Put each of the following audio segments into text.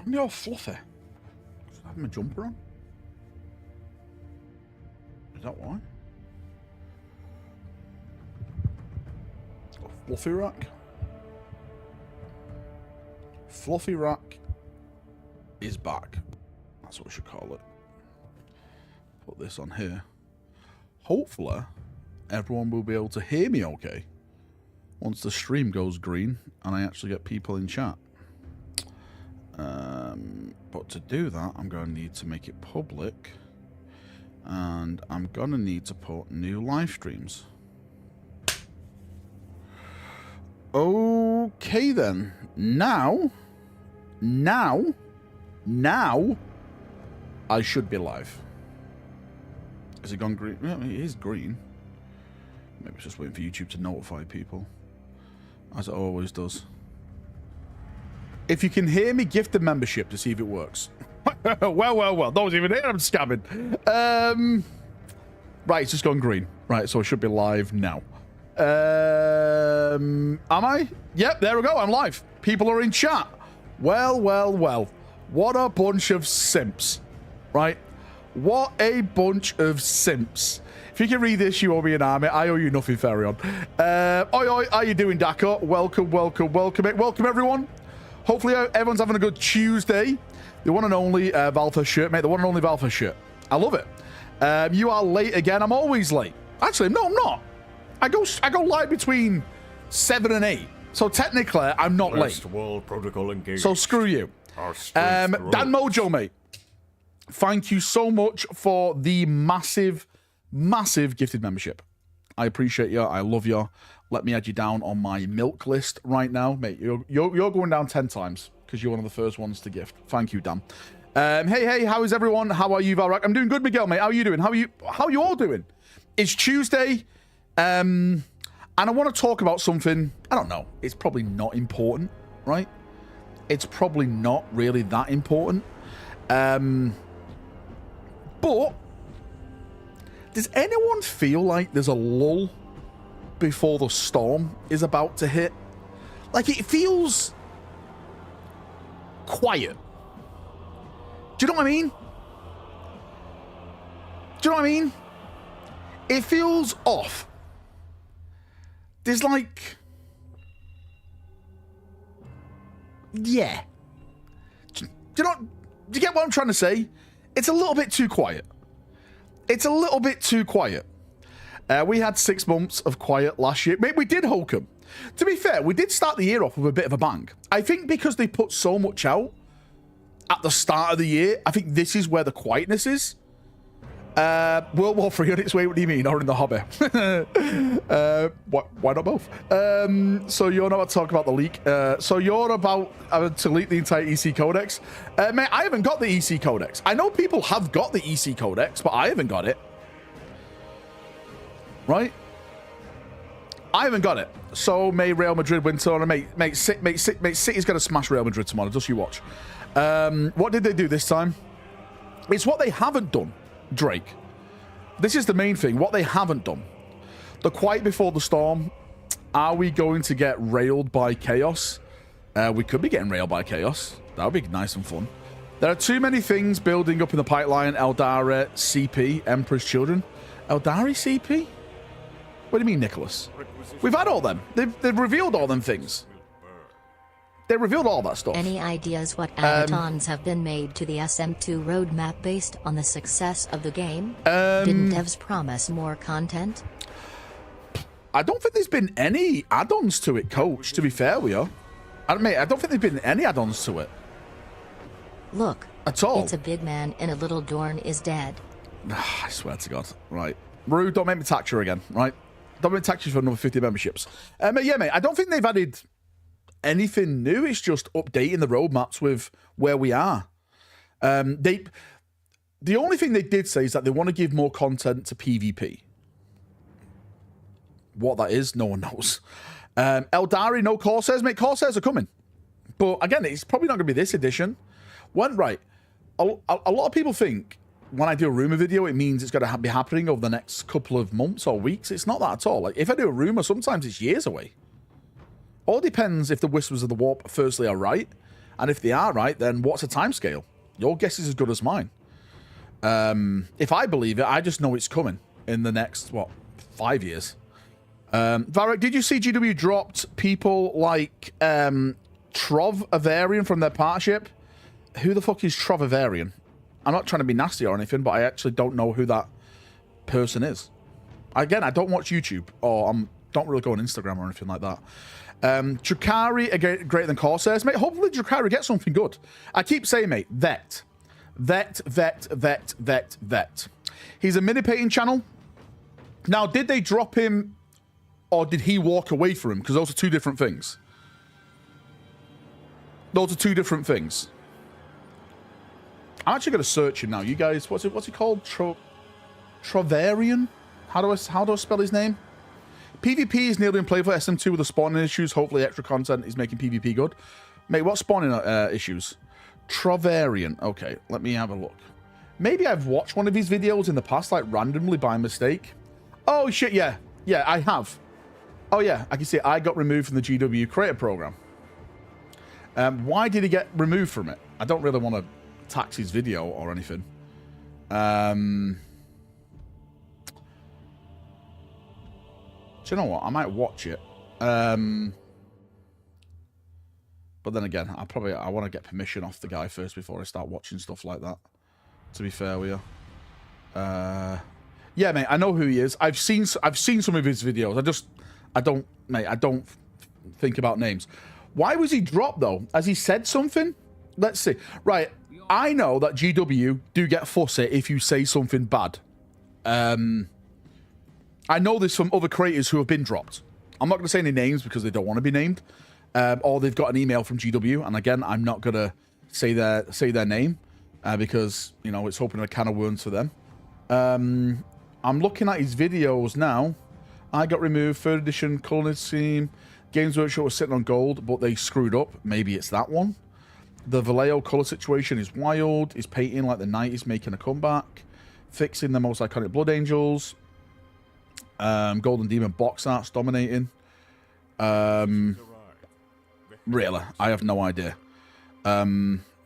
I'm all fluffy. Just having my jumper on. Is that why? Fluffy rack. Fluffy rack is back. That's what we should call it. Put this on here. Hopefully, everyone will be able to hear me okay once the stream goes green and I actually get people in chat. But to do that, I'm going to need to make it public. And I'm going to need to put new live streams. Okay then. Now, I should be live. Has it gone green? Yeah, it is green. Maybe it's just waiting for YouTube to notify people, as it always does. If you can hear me, gift a membership to see if it works. well. That was even here. I'm scamming. Right, it's just gone green. Right, so I should be live now. Am I? Yep, there we go. I'm live. People are in chat. Well. What a bunch of simps. Right? What a bunch of simps. If you can read this, you owe me an army. I owe you nothing, Ferion. Oi, how you doing, Dako? Welcome, everyone. Hopefully everyone's having a good Tuesday. The one and only Valfa shirt, mate. The one and only Valfa shirt. I love it. You are late again. I'm always late. Actually, no, I'm not. I go live between 7 and 8. So technically, I'm not late. Wall protocol engaged. So screw you. Dan Mojo, mate. Thank you so much for the massive gifted membership. I appreciate you. I love you. Let me add you down on my milk list right now, mate. You're going down 10 times because you're one of the first ones to gift. Thank you, Dan. Hey, how is everyone? How are you, Valrak? I'm doing good, Miguel, mate. How are you doing? How are you all doing? It's Tuesday, and I want to talk about something. I don't know. It's probably not important, right? It's probably not really that important. But does anyone feel like there's a lull before the storm is about to hit? Like, it feels quiet. Do you know what I mean? It feels off. There's like... Yeah. Do you get what I'm trying to say? It's a little bit too quiet. We had 6 months of quiet last year. Mate, we did, Holcomb. To be fair, we did start the year off with a bit of a bang. I think because they put so much out at the start of the year, I think this is where the quietness is. World War 3 on its way, what do you mean? Or in the hobby? Why not both? So you're not about to talk about the leak. So you're about to leak the entire EC Codex. Mate, I haven't got the EC Codex. I know people have got the EC Codex, but I haven't got it. Right? I haven't got it. So may Real Madrid win tomorrow. Mate, City's going to smash Real Madrid tomorrow. Just you watch. What did they do this time? It's what they haven't done, Drake. This is the main thing. What they haven't done. The quiet before the storm. Are we going to get railed by chaos? We could be getting railed by chaos. That would be nice and fun. There are too many things building up in the pipeline. Eldari, CP, Emperor's Children. Eldari, CP? What do you mean, Nicholas? We've had all them. They've revealed all them things. They revealed all that stuff. Any ideas what add-ons have been made to the SM2 roadmap based on the success of the game? Didn't devs promise more content? I don't think there's been any add-ons to it, Coach, to be fair with you. I don't think there's been any add-ons to it. Look. At all. It's a big man and a little Dorn is dead. I swear to God. Right. Rue, don't make me tax you again, right? Don't make me tax you for another 50 memberships. Yeah, mate, I don't think they've added anything new. It's just updating the roadmaps with where we are. The only thing they did say is that they want to give more content to PvP. What that is, no one knows. Eldari, no Corsairs. Mate, Corsairs are coming. But again, it's probably not going to be this edition. Right. A lot of people think when I do a rumor video, it means it's going to be happening over the next couple of months or weeks. It's not that at all. Like, if I do a rumor, sometimes it's years away. All depends if the Whispers of the Warp, firstly, are right, And if they are right, then what's the timescale? Your guess is as good as mine. If I believe it, I just know it's coming in the next, 5 years. Valrak, did you see GW dropped people like Trov Avarian from their partnership? Who the fuck is Trov Avarian? I'm not trying to be nasty or anything, but I actually don't know who that person is. Again, I don't watch YouTube, or don't really go on Instagram or anything like that. Drakari are greater than Corsairs. Mate, hopefully Drakari gets something good. I keep saying, mate, vet. He's a mini-painting channel. Now, did they drop him, or did he walk away from him? Because those are two different things. Those are two different things. I'm actually going to search him now. You guys, what's he called? Trovarian? How do I spell his name? PvP is nearly unplayable for SM2 with the spawning issues. Hopefully extra content is making PvP good. Mate, what spawning issues? Trovarian. Okay, let me have a look. Maybe I've watched one of his videos in the past, like randomly by mistake. Oh shit, yeah. Yeah, I have. Oh yeah, I can see I got removed from the GW creator program. Why did he get removed from it? I don't really want to tax his video or anything. Do you know what? I might watch it. But then again, I want to get permission off the guy first before I start watching stuff like that. To be fair with you. Yeah, mate, I know who he is. I've seen some of his videos. I don't think about names. Why was he dropped though? Has he said something? Let's see. Right, I know that GW do get fussy if you say something bad. I know this from other creators who have been dropped. I'm not going to say any names because they don't want to be named. Or they've got an email from GW. And again, I'm not going to say their name because, you know, it's opening a can of worms for them. I'm looking at his videos now. I got removed, 3rd edition, color scheme. Games Workshop was sitting on gold, but they screwed up. Maybe it's that one. The Vallejo color situation is wild. He's painting like the 90s, making a comeback. Fixing the most iconic Blood Angels. Golden Demon box arts dominating. Really, I have no idea.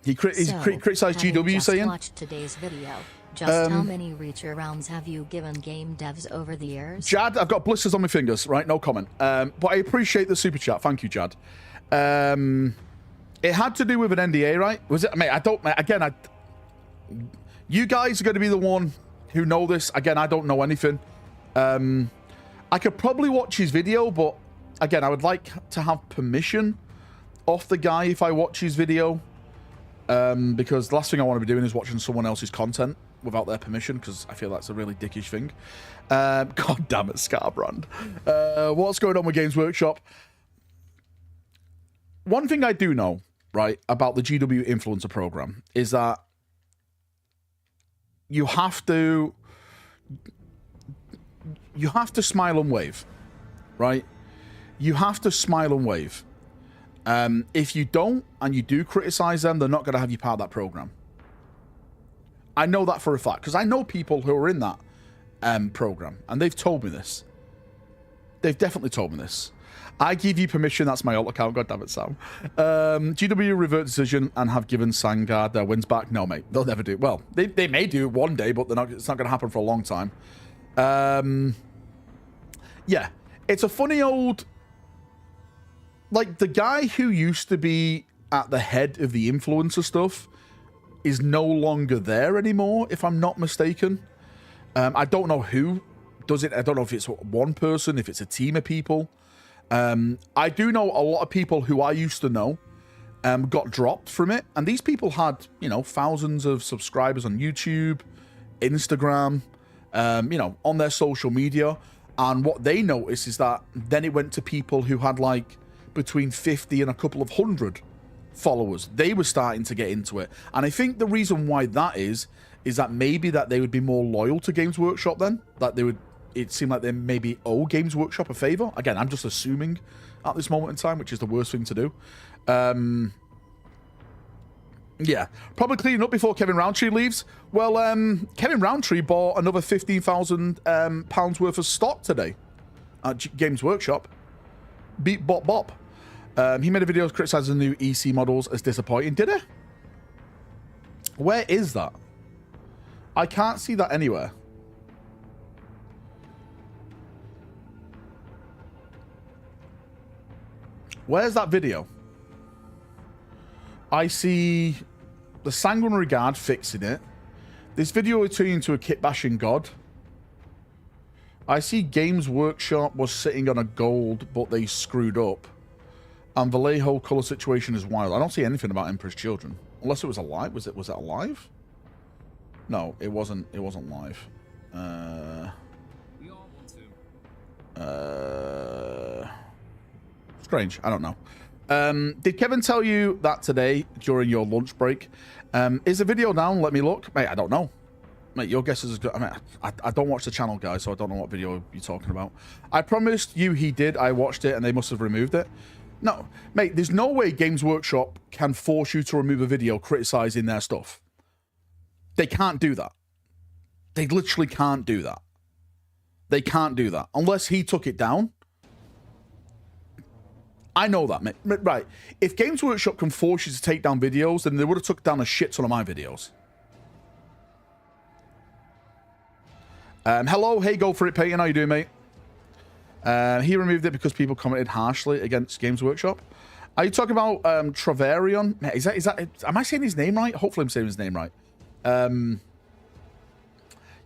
He criticized GW saying. Watched today's video. Just how many reacher rounds have you given game devs over the years? Jad, I've got blisters on my fingers, right? No comment. But I appreciate the super chat. Thank you, Jad. It had to do with an NDA, right? Was it? Mate, I don't. Again, you guys are going to be the one who know this. Again, I don't know anything. I could probably watch his video, but again, I would like to have permission off the guy if I watch his video. Because the last thing I want to be doing is watching someone else's content without their permission, because I feel that's a really dickish thing. God damn it, Scarbrand. What's going on with Games Workshop? One thing I do know, right, about the GW Influencer Program is that you have to smile and wave, right? You have to smile and wave. If you don't, and you do criticize them, they're not going to have you part of that program. I know that for a fact, because I know people who are in that program, and they've told me this. They've definitely told me this. I give you permission, that's my alt account, god damn it, Sam. GW revert decision and have given Sangard their wins back. No, mate, they'll never do it. Well, they may do it one day, but it's not going to happen for a long time. Yeah, it's a funny old... Like, the guy who used to be at the head of the influencer stuff is no longer there anymore, if I'm not mistaken. I don't know who does it. I don't know if it's one person, if it's a team of people. I do know a lot of people who I used to know got dropped from it. And these people had, you know, thousands of subscribers on YouTube, Instagram, you know, on their social media. And what they noticed is that then it went to people who had like between 50 and a couple of hundred followers. They were starting to get into it. And I think the reason why that is that maybe that they would be more loyal to Games Workshop then. That they would, it seemed like they maybe owe Games Workshop a favor. Again, I'm just assuming at this moment in time, which is the worst thing to do. Yeah, probably cleaning up before Kevin Roundtree leaves. Well, Kevin Roundtree bought another £15,000 worth of stock today at Games Workshop. Beat Bop Bop. He made a video criticizing the new EC models as disappointing. Did he? Where is that? I can't see that anywhere. Where's that video? I see the Sanguinary Guard fixing it. This video is turning into a kit bashing god. I see Games Workshop was sitting on a gold, but they screwed up. And Vallejo color situation is wild. I don't see anything about Emperor's Children. Unless it was alive. Was it alive? No, it wasn't. It wasn't live. Strange. I don't know. Did Kevin tell you that today during your lunch break? Is the video down? Let me look. Mate, I don't know. Mate, your guess is as good. I mean, I don't watch the channel, guys, so I don't know what video you're talking about. I promised you he did. I watched it, and they must have removed it. No, mate, there's no way Games Workshop can force you to remove a video criticizing their stuff. They can't do that. They literally can't do that. They can't do that. Unless he took it down. I know that, mate. Right. If Games Workshop can force you to take down videos, then they would have took down a shit ton of my videos. Hello, hey, go for it, Peyton. How you doing, mate? He removed it because people commented harshly against Games Workshop. Are you talking about Travarion? Is that? Am I saying his name right? Hopefully, I'm saying his name right.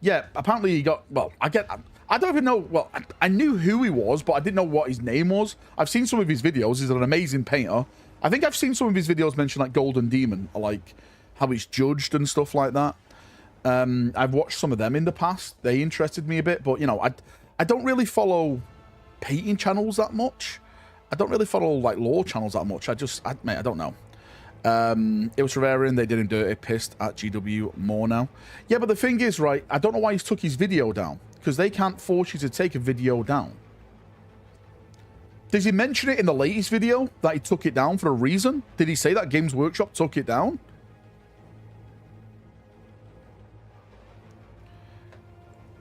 Yeah, apparently he got. Well, I don't even know. Well, I knew who he was, but I didn't know what his name was. I've seen some of his videos. He's an amazing painter. I think I've seen some of his videos mention like Golden Demon, or like how he's judged and stuff like that. I've watched some of them in the past. They interested me a bit, but you know, I don't really follow painting channels that much. I don't really follow like lore channels that much. Mate, I don't know. It was Travarion. They did him dirty. Pissed at GW more now. Yeah, but the thing is, right, I don't know why he's took his video down, because they can't force you to take a video down. Does he mention it in the latest video that he took it down for a reason? Did he say that Games Workshop took it down?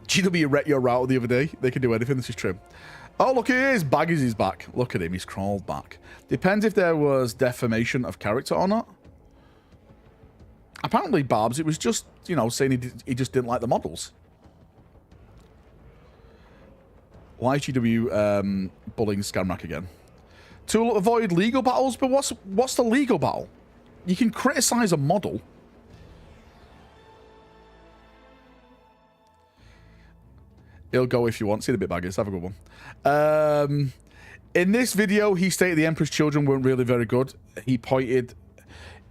GW wrecked your router the other day. They can do anything. This is true. Oh, look, it is. Baggies is back. Look at him. He's crawled back. Depends if there was defamation of character or not. Apparently, Barbs, it was just, you know, saying he just didn't like the models. Why is GW bullying Scamrack again? To avoid legal battles? But what's the legal battle? You can criticize a model. He'll go if you want. See the bit baggers. Have a good one. In this video, he stated the Emperor's Children weren't really very good. He pointed...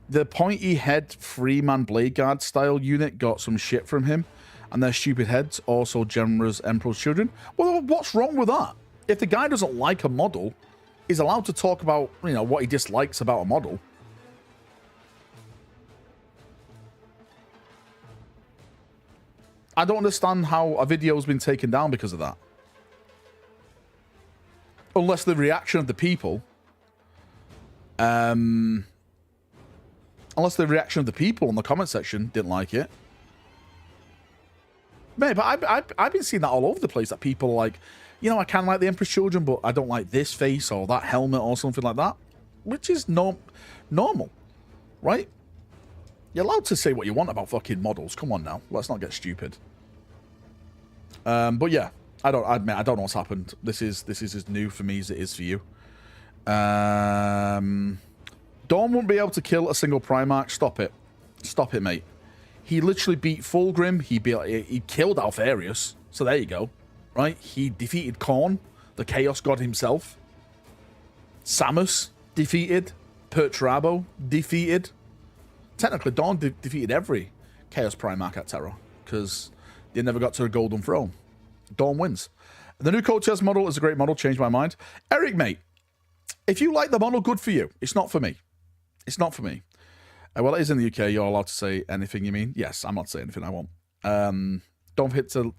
The pointy head 3-man Blade Guard style unit got some shit from him. And their stupid heads, also Genra's Emperor's Children. Well, what's wrong with that? If the guy doesn't like a model, he's allowed to talk about, you know, what he dislikes about a model. I don't understand how a video's been taken down because of that. Unless the reaction of the people... unless the reaction of the people in the comment section didn't like it. Mate, but I've been seeing that all over the place, that people are like, you know, I can like the Emperor's Children, but I don't like this face or that helmet or something like that. Which is normal, right? You're allowed to say what you want about fucking models. Come on now. Let's not get stupid. But yeah, I don't know what's happened. This is as new for me as it is for you. Dawn won't be able to kill a single Primarch. Stop it. Stop it, mate. He literally beat Fulgrim. He killed Alfarius. So there you go. Right? He defeated Khorne, the Chaos God himself. Samus defeated. Perturabo defeated. Technically, Dawn defeated every Chaos Primarch at Terra, because they never got to a Golden Throne. Dawn wins. The new Cortez model is a great model. Changed my mind. Eric, mate, if you like the model, good for you. It's not for me. It's not for me. Well, it is in the UK. You're allowed to say anything you mean. Yes, I'm not saying anything I want. Don't forget to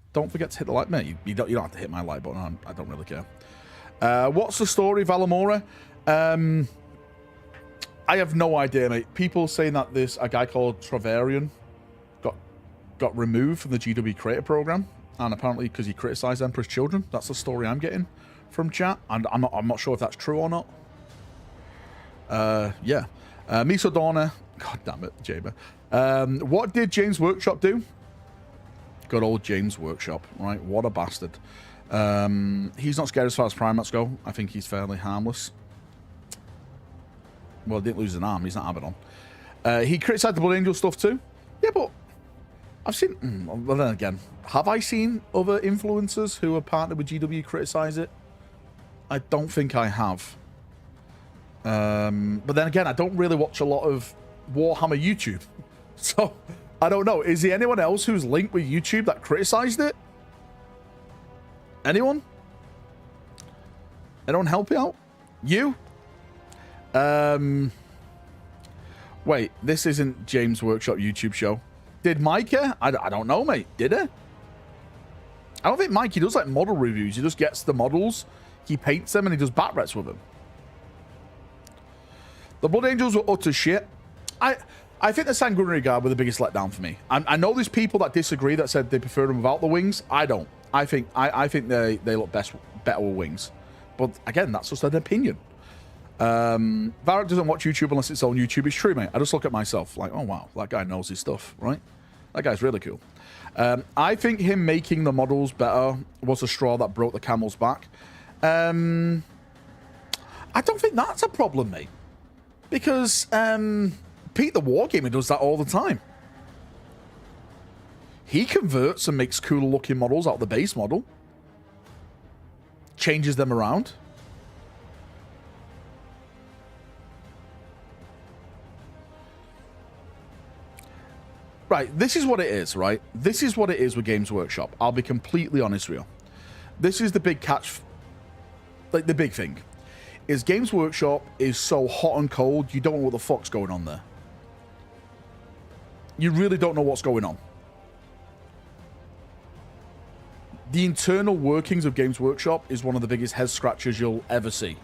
hit the like. Mate, you don't have to hit my like button. I don't really care. What's the story, Valamora? I have no idea, mate. People saying that a guy called Travarion got removed from the GW Creator Program, and apparently because he criticized Emperor's Children. That's the story I'm getting from chat, and I'm not sure if that's true or not. Yeah. Miso Donna. God damn it, Jaber. What did James Workshop do? Good old James Workshop, right? What a bastard. He's not scared as far as Primats go. I think he's fairly harmless. Well, he didn't lose an arm. He's not Abaddon. He criticised the Blood Angel stuff too. Yeah, but I've seen... well, then again, have I seen other influencers who are partnered with GW criticise it? I don't think I have. But then again, I don't really watch a lot of Warhammer YouTube. So, I don't know. Is there anyone else who's linked with YouTube that criticised it? Anyone? Anyone help you out? You? Wait, this isn't James Workshop YouTube show. Did Micah? I don't know, mate. Did he? I don't think Mikey does like model reviews. He just gets the models, he paints them, and he does bat reps with them. The Blood Angels were utter shit. I think the Sanguinary Guard were the biggest letdown for me. I know there's people that disagree that said they prefer them without the wings. I don't. I think they look better with wings. But again, that's just an opinion. Valrak doesn't watch YouTube unless it's on YouTube. It's true, mate. I just look at myself like, oh wow, that guy knows his stuff, right? That guy's really cool. I think him making the models better was a straw that broke the camel's back. I don't think that's a problem, mate. Because Pete the Wargamer does that all the time. He converts and makes cooler looking models out of the base model. Changes them around. Right, this is what it is, right? This is what it is with Games Workshop. I'll be completely honest with you. This is the big catch, like the big thing, is Games Workshop is so hot and cold, you don't know what the fuck's going on there. You really don't know what's going on. The internal workings of Games Workshop is one of the biggest head scratchers you'll ever see.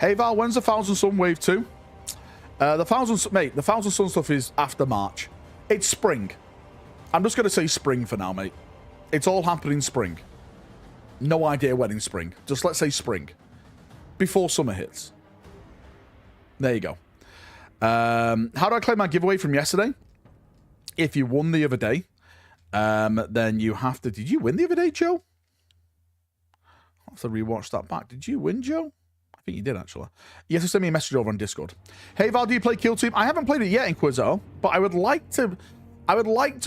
Hey Val, when's the Thousand Sun Wave 2? The Thousand Sun stuff is after March. It's spring. I'm just going to say spring for now, mate. It's all happening spring. No idea when in spring. Just let's say spring. Before summer hits. There you go. How do I claim my giveaway from yesterday? If you won the other day, then you have to... Did you win the other day, Joe? I'll have to rewatch that back. Did you win, Joe? I think you did, actually. You have to send me a message over on Discord. Hey, Val, do you play Kill Team? I haven't played it yet in Quizzo, but I would like to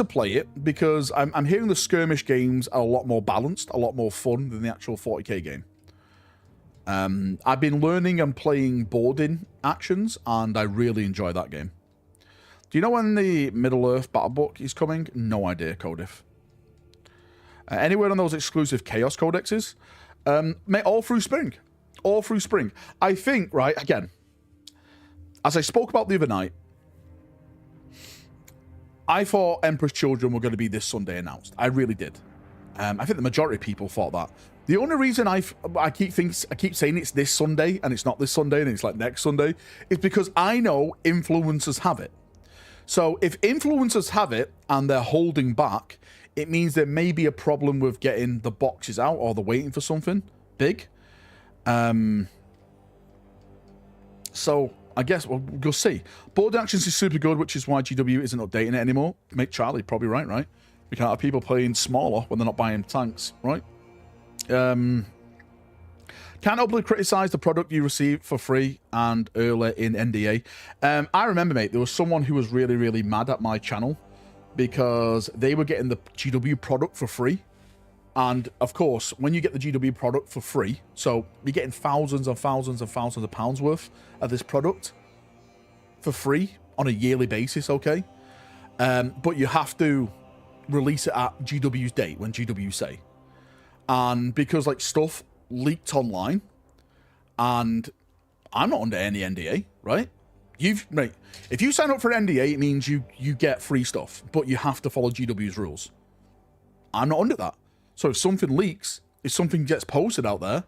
play it because I'm hearing the skirmish games are a lot more balanced, a lot more fun than the actual 40k game. I've been learning and playing boarding actions, and I really enjoy that game. Do you know when the Middle-earth Battle Book is coming? No idea, Codif. Anywhere on those exclusive Chaos Codexes? Mate, all through spring. All through spring. I think, right, again, as I spoke about the other night, I thought Emperor's Children were going to be this Sunday announced. I really did. I think the majority of people thought that. The only reason I keep saying it's this Sunday and it's not this Sunday and it's like next Sunday is because I know influencers have it. So if influencers have it and they're holding back, it means there may be a problem with getting the boxes out or they're waiting for something big. So I guess we'll see. Board actions is super good, which is why GW isn't updating it anymore. Make Charlie probably right? We can't have people playing smaller when they're not buying tanks, right? Can't openly criticize the product you received for free and earlier in NDA. I remember, mate, there was someone who was really, really mad at my channel because they were getting the GW product for free. And of course, when you get the GW product for free, so you're getting thousands and thousands and thousands of pounds worth of this product for free on a yearly basis, okay? But you have to release it at GW's date when GW say. And because like stuff leaked online, and I'm not under any NDA, right? Mate, if you sign up for an NDA, it means you get free stuff, but you have to follow GW's rules. I'm not under that. So if something leaks, if something gets posted out there,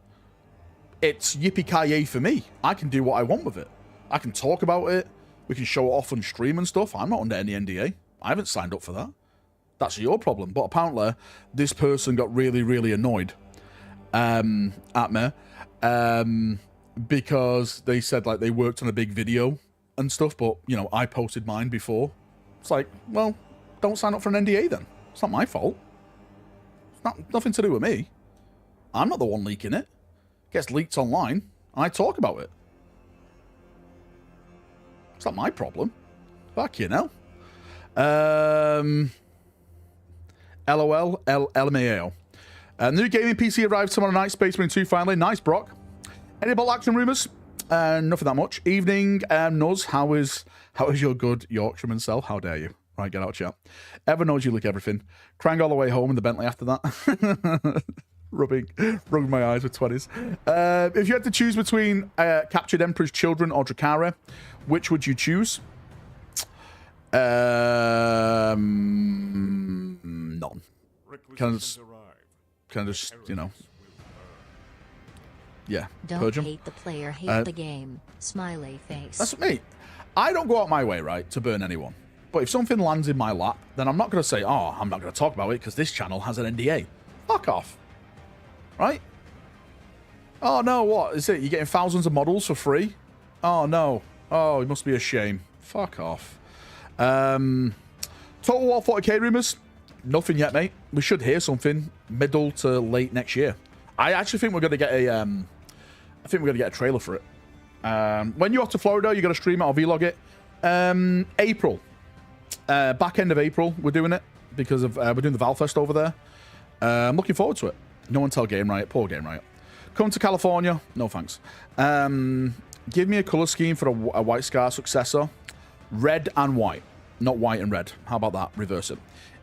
it's yippee-ki-yay for me. I can do what I want with it. I can talk about it. We can show it off on stream and stuff. I'm not under any NDA. I haven't signed up for that. That's your problem. But apparently, this person got really, really annoyed at me because they said like they worked on a big video and stuff, but you know, I posted mine before. It's like, well, don't sign up for an NDA then. It's not my fault. It's nothing to do with me. I'm not the one leaking it. It gets leaked online. I talk about it. It's not my problem. Fuck you know. LOL, LMAO. New gaming PC arrived tomorrow night. Space Marine 2 finally. Nice, Brock. Any ball action rumours? Nothing that much. Evening, Nuz. How is your good Yorkshireman self? How dare you? Right, get out of chat. Ever knows you leak everything. Crying all the way home in the Bentley after that. rubbing my eyes with 20s. If you had to choose between Captured Emperor's Children or Drakkara, which would you choose? None. Kind of just, you know. Yeah. Don't Purge 'em. hate the player, hate the game. Smiley face. That's me. I don't go out my way, right, to burn anyone. But if something lands in my lap, then I'm not going to say, oh, I'm not going to talk about it because this channel has an NDA. Fuck off. Right? Oh, no, what? Is it? You're getting thousands of models for free? Oh, no. Oh, it must be a shame. Fuck off. Total War 40k rumours? Nothing yet, mate. We should hear something middle to late next year. I actually think we're going to get a... I think we're going to get a trailer for it. When you're off to Florida, you're going to stream it or vlog it. April. Back end of April, we're doing it because of we're doing the Valfest over there. I'm looking forward to it. No one tell Game Riot. Poor Game Riot. Come to California. No thanks. Give me a color scheme for a White Scar successor. Red and white. Not white and red. How about that? Reverse it.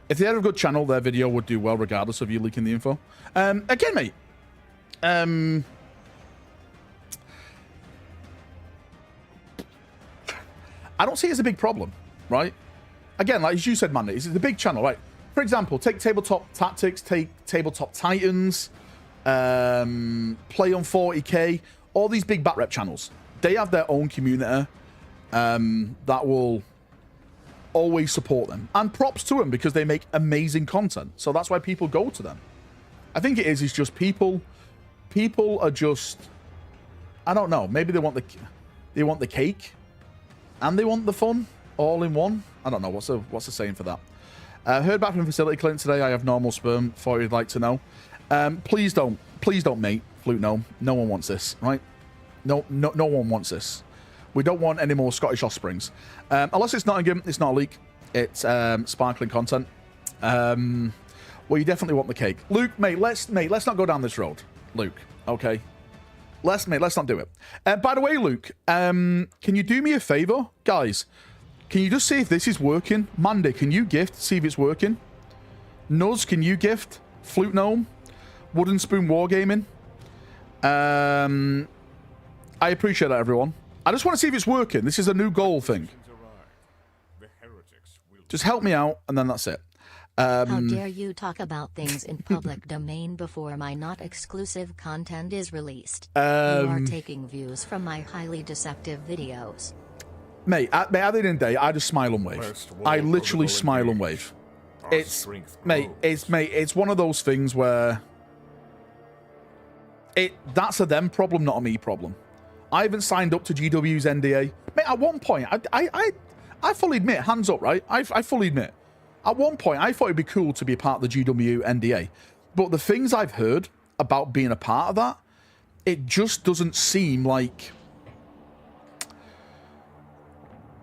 If they had a good channel, their video would do well regardless of you leaking the info. Again, mate. I don't see it as a big problem, right? Again, like as you said, Mandy, it's a big channel, right? For example, take Tabletop Tactics, take Tabletop Titans, Play on 40k, all these big bat rep channels. They have their own community that will always support them. And props to them because they make amazing content. So that's why people go to them. I think it is just people are just, I don't know, maybe they want the cake and they want the fun all in one. I don't know what's the saying for that. Heard back from facility clinic today. I have normal sperm. Thought you'd like to know. Please don't, mate. Flute, no one wants this, right? No one wants this. We don't want any more Scottish offsprings, unless it's Nottingham. It's not a leak. It's sparkling content. Well, you definitely want the cake, Luke, mate. Let's not go down this road, Luke. Okay, let's not do it. By the way, Luke, can you do me a favor, guys? Can you just see if this is working? Mandy, can you gift, see if it's working? Nuz, can you gift? Flute Gnome? Wooden Spoon Wargaming? I appreciate that, everyone. I just want to see if it's working. This is a new goal thing. Just help me out, and then that's it. How dare you talk about things in public domain before my not exclusive content is released? You are taking views from my highly deceptive videos. Mate, at the end of the day, I just smile and wave. I literally smile and wave. It's one of those things where that's a them problem, not a me problem. I haven't signed up to GW's NDA. Mate, at one point, I fully admit, hands up, right? I fully admit. At one point, I thought it'd be cool to be a part of the GW NDA. But the things I've heard about being a part of that, it just doesn't seem like...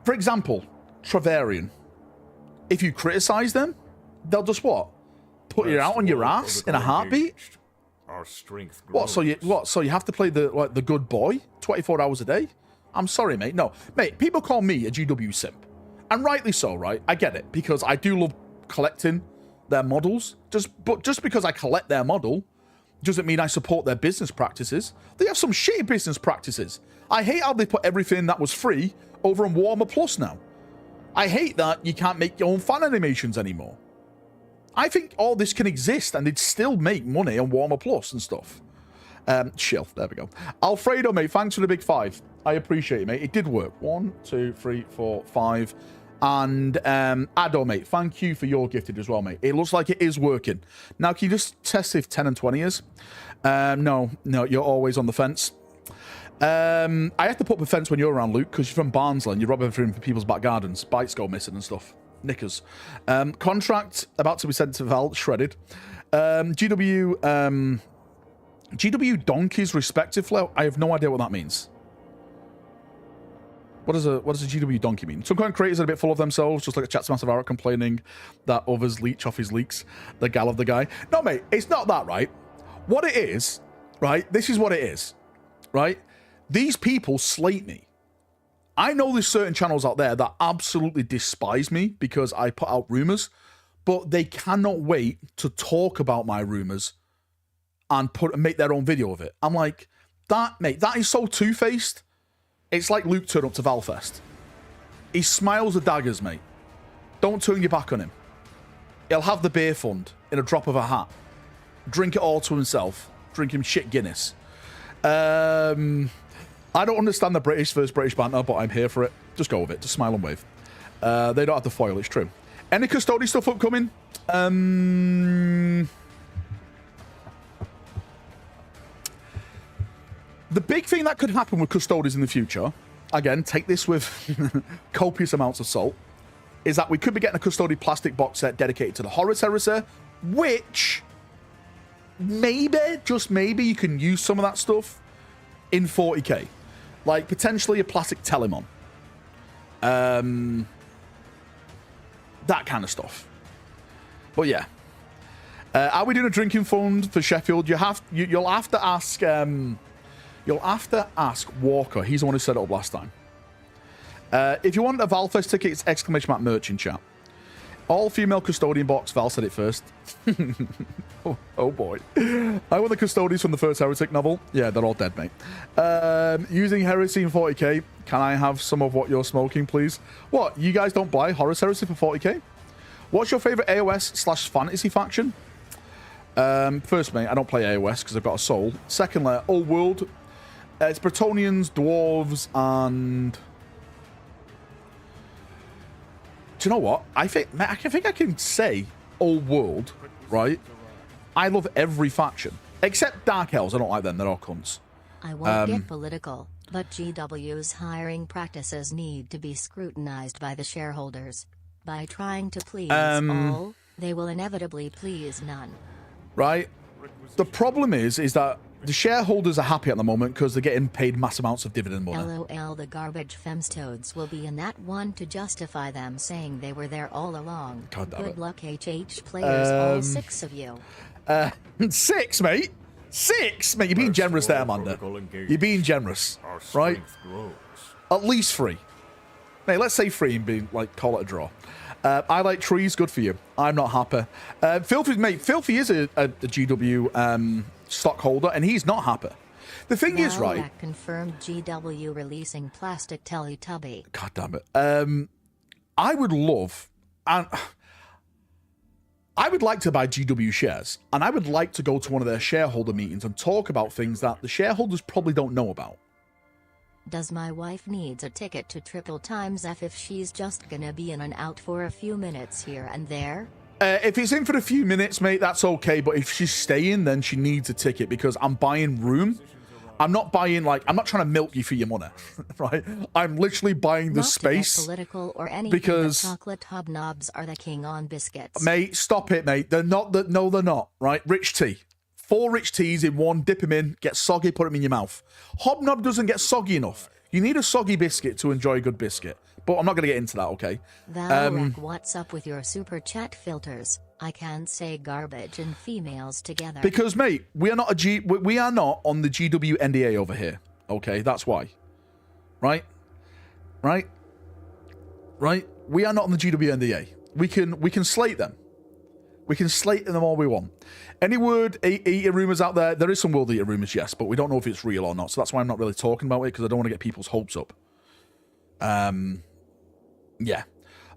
For example, Travarian. If you criticize them, they'll just what? Put you out on your ass in a heartbeat? Our strength grows. So you have to play the good boy 24 hours a day? I'm sorry, mate. No, mate. People call me a GW simp, and rightly so, right? I get it because I do love collecting their models. But just because I collect their model doesn't mean I support their business practices. They have some shitty business practices. I hate how they put everything that was free over on Warhammer Plus now. I hate that you can't make your own fan animations anymore. I think all this can exist and they'd still make money on Warhammer Plus and stuff. Chill. There we go. Alfredo, mate, thanks for the big 5. I appreciate it, mate. It did work. 1, 2, 3, 4, 5. And Ado, mate, thank you for your gifted as well, mate. It looks like it is working. Now, can you just test if 10 and 20 is? No, you're always on the fence. I have to put up a fence when you're around, Luke, because you're from Barnsley and you rob everything from people's back gardens. Bites go missing and stuff. Knickers. Contract about to be sent to Val, shredded. GW donkeys, respectively. I have no idea what that means. What does a GW donkey mean? Some kind of creators are a bit full of themselves, just like a Chatsmaster Valrak complaining that others leech off his leaks. The gal of the guy. No, mate, it's not that, right? What it is, right? This is what it is, right? These people slate me. I know there's certain channels out there that absolutely despise me because I put out rumors, but they cannot wait to talk about my rumors and make their own video of it. I'm like, that, mate, that is so two-faced. It's like Luke turned up to Valfest. He smiles at daggers, mate. Don't turn your back on him. He'll have the beer fund in a drop of a hat. Drink it all to himself. Drink him shit Guinness. I don't understand the British versus British banter, but I'm here for it. Just go with it. Just smile and wave. They don't have to foil, it's true. Any custody stuff upcoming? The big thing that could happen with custodies in the future, again, take this with copious amounts of salt, is that we could be getting a custody plastic box set dedicated to the Horus Heresy, which maybe, just maybe, you can use some of that stuff in 40k. Like, potentially a plastic Telemon. That kind of stuff. But yeah. Are we doing a drinking fund for Sheffield? You'll have to ask... you'll have to ask Walker. He's the one who set it up last time. If you want a Valfest ticket, it's exclamation mark merch in chat. All female custodian box. Val said it first. oh boy. I want the custodians from the first Heretic novel. Yeah, they're all dead, mate. Using Heresy in 40k. Can I have some of what you're smoking, please? What? You guys don't buy Horus Heresy for 40k? What's your favorite AOS/fantasy faction? First, mate, I don't play AOS because I've got a soul. Secondly, old world. It's Bretonians, dwarves, and... Do you know what? I think I can say old world, right? I love every faction. Except Dark Elves. I don't like them. They're all cunts. I won't get political, but GW's hiring practices need to be scrutinized by the shareholders. By trying to please all, they will inevitably please none. Right? The problem is that the shareholders are happy at the moment because they're getting paid mass amounts of dividend money. LOL, the garbage femstoads will be in that one to justify them saying they were there all along. God damn Good it. luck, HH players, all 6 of you. 6, mate? 6? Mate, you're being generous there, Amanda. You're being generous, right? At least 3. Mate, let's say 3 and be like, call it a draw. I like trees, good for you. I'm not happy. Filthy, mate, Filthy is a GW stockholder, and he's not happy. The thing is, right? Valrak confirmed GW releasing plastic Teletubby. God damn it. I would love, and I would like to buy GW shares, and I would like to go to one of their shareholder meetings and talk about things that the shareholders probably don't know about. Does my wife needs a ticket to Triple Times F if she's just gonna be in and out for a few minutes here and there? If it's in for a few minutes, mate, that's okay. But if she's staying, then she needs a ticket because I'm buying room. I'm not buying, like, I'm not trying to milk you for your money, right? I'm literally buying the space. Not to get political or anything, because chocolate hobnobs are the king on biscuits. Mate, stop it, mate. They're not. No, they're not, right? Rich tea. 4 rich teas in one, dip them in, get soggy, put them in your mouth. Hobnob doesn't get soggy enough. You need a soggy biscuit to enjoy a good biscuit. But I'm not going to get into that, okay? Valrak, what's up with your super chat filters? I can't say garbage and females together. Because, mate, we are not we are not on the GW NDA over here. Okay, that's why. Right? Right? Right? We are not on the GW NDA. We can slate them. We can slate them all we want. Any word eater rumors out there? There is some world eater rumors, yes, but we don't know if it's real or not. So that's why I'm not really talking about it, because I don't want to get people's hopes up. Yeah.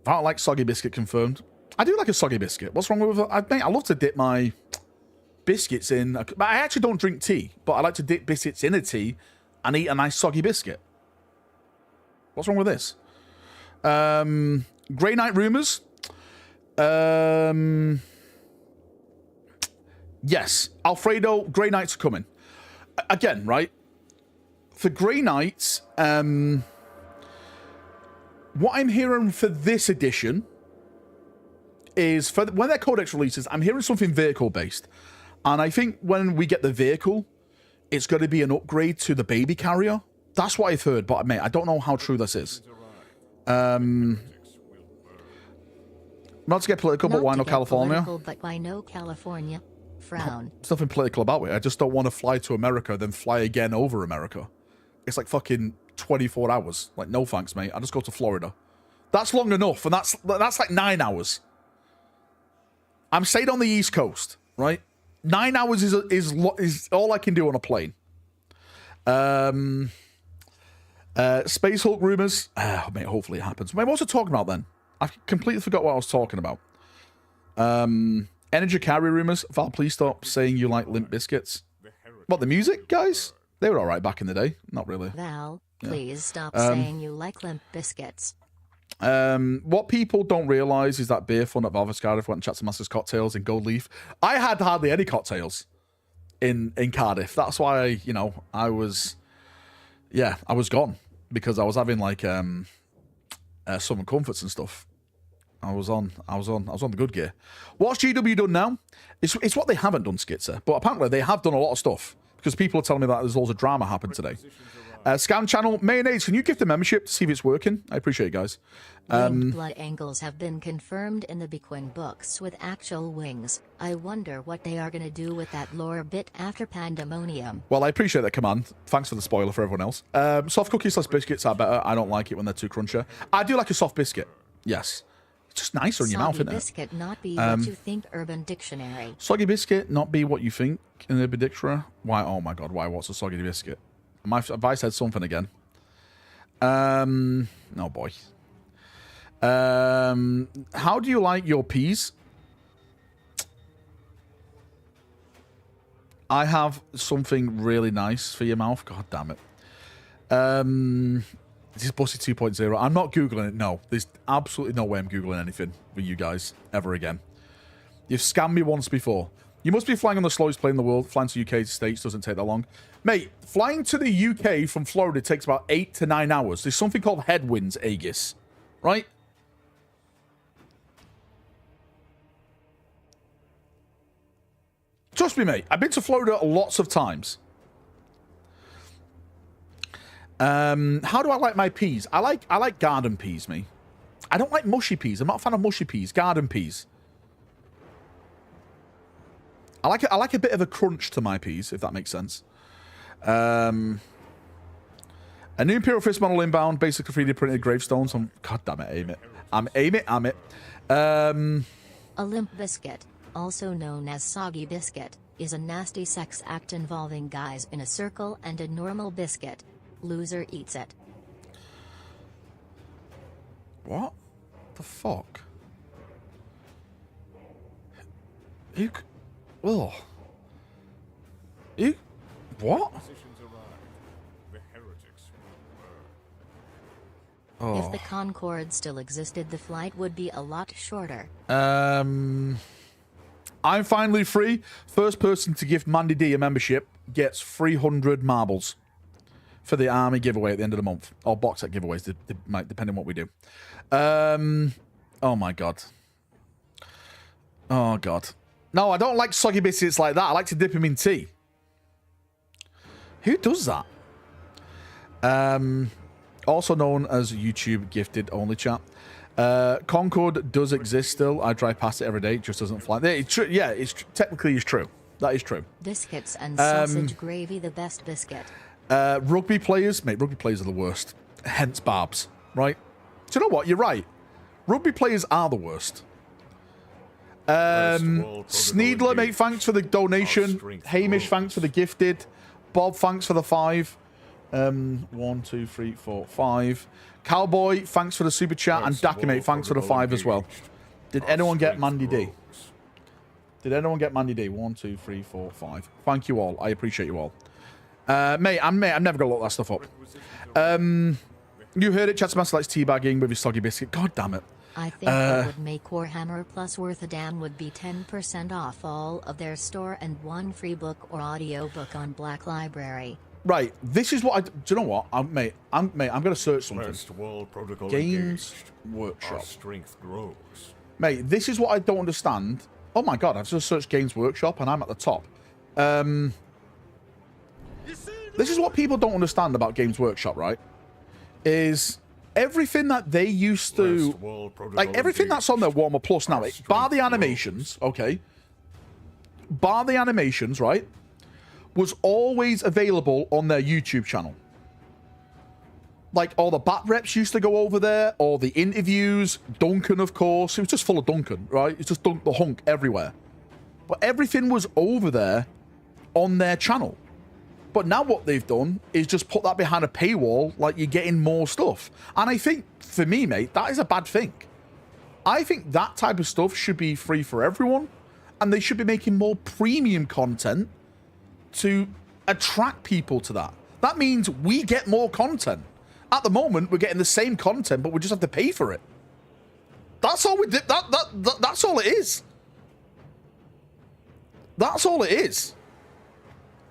I don't like soggy biscuit confirmed. I do like a soggy biscuit. What's wrong with it? Mate, I love to dip my biscuits in. I actually don't drink tea, but I like to dip biscuits in a tea and eat a nice soggy biscuit. What's wrong with this? Grey Knight rumors. Yes. Alfredo, Grey Knights are coming. Again, right? For Grey Knights, what I'm hearing for this edition is for when their codex releases, I'm hearing something vehicle based, and I think when we get the vehicle, it's going to be an upgrade to the baby carrier. That's what I've heard, but mate, I don't know how true this is. Not to get political, but why no California? But why no California? Frown. There's nothing political about it. I just don't want to fly to America, then fly again over America. It's like fucking 24 hours. Like, no thanks, mate. I just go to Florida. That's long enough, and that's like 9 hours. I'm staying on the East Coast, right? 9 hours is all I can do on a plane. Space Hulk rumors. Mate, hopefully it happens. Mate, what was I talking about then? I completely forgot what I was talking about. Energy carry rumors. Val, please stop saying you like Limp Bizkits. What, the music, guys? They were all right back in the day. Not really. Val, please stop saying you like Limp Bizkits. What people don't realise is that beer fun at Valrak's Cardiff went and chat to Masters cocktails in Gold Leaf. I had hardly any cocktails in Cardiff. That's why, I was gone, because I was having like Southern Comforts and stuff. I was on the good gear. What's GW done now? It's what they haven't done, Skitzer, but apparently they have done a lot of stuff, because people are telling me that there's loads of drama happened today. Scam channel mayonnaise. Can you gift a membership to see if it's working? I appreciate it, guys. Winged blood angles have been confirmed in the Bequin books with actual wings. I wonder what they are going to do with that lore bit after Pandemonium. Well, I appreciate that command. Thanks for the spoiler for everyone else. Soft cookies / biscuits are better. I don't like it when they're too crunchy. I do like a soft biscuit. Yes. It's just nicer in your mouth, isn't it? Soggy biscuit not be what you think, Urban Dictionary. Soggy biscuit not be what you think in the Urban Dictionary? Why? Oh my god, why? What's a soggy biscuit? Have I said something again? Oh boy. How do you like your peas? I have something really nice for your mouth. God damn it. This is Bussy 2.0. I'm not Googling it, no. There's absolutely no way I'm Googling anything with you guys ever again. You've scammed me once before. You must be flying on the slowest plane in the world. Flying to UK to States doesn't take that long. Mate, flying to the UK from Florida takes about 8 to 9 hours. There's something called headwinds, Aegis. Right? Trust me, mate. I've been to Florida lots of times. How do I like my peas? I like garden peas, me. I don't like mushy peas. I'm not a fan of mushy peas. Garden peas. I like a bit of a crunch to my peas, if that makes sense. A new Imperial Fist model inbound, basically 3D printed gravestones. God damn it, aim it. Aim it. A limp biscuit, also known as soggy biscuit, is a nasty sex act involving guys in a circle and a normal biscuit. Loser eats it. What the fuck? Oh. What? Oh. If the Concorde still existed, the flight would be a lot shorter. I'm finally free. First person to give Mandy D a membership gets 300 marbles for the army giveaway at the end of the month. Or box set giveaways, depending on what we do. Oh my god. Oh god. No, I don't like soggy biscuits like that. I like to dip them in tea. Who does that? Also known as YouTube gifted only chat. Concorde does exist still. I drive past it every day. It just doesn't fly. It's true. Yeah, technically it's true. That is true. Biscuits and sausage gravy, the best biscuit. Rugby players, mate. Rugby players are the worst. Hence Barbs, right? Do you know what? You're right. Rugby players are the worst. Sneedler, mate, thanks for the donation. Hamish, thanks for the gifted. Bob, thanks for the 5. 1, 2, 3, 4, 5. Cowboy, thanks for the super chat. And Daki, mate, thanks for the 5 as well. Did anyone get Mandy D? Did anyone get Mandy D? 1, 2, 3, 4, 5. Thank you all. I appreciate you all. Mate, I'm never going to look that stuff up. You heard it. Chatsmaster likes teabagging with his soggy biscuit. God damn it. I think what would make Warhammer Plus worth a damn would be 10% off all of their store and 1 free book or audio book on Black Library. Right, this is what I... Do you know what? I'm going to search something. First wall protocol Games engaged. Workshop. Our strength grows. Mate, this is what I don't understand. Oh my god, I've just searched Games Workshop and I'm at the top. This is what people don't understand about Games Workshop, right? Is everything that they used to... Like, everything that's on their Warhammer Plus now, bar the animations, okay? Bar the animations, right? Was always available on their YouTube channel. Like, all the bat reps used to go over there, all the interviews, Duncan, of course. It was just full of Duncan, right? It's just the hunk everywhere. But everything was over there on their channel. But now what they've done is just put that behind a paywall, like you're getting more stuff. And I think, for me, mate, that is a bad thing. I think that type of stuff should be free for everyone, and they should be making more premium content to attract people to that. That means we get more content. At the moment, we're getting the same content, but we just have to pay for it. That's all we did. That's all it is. That's all it is.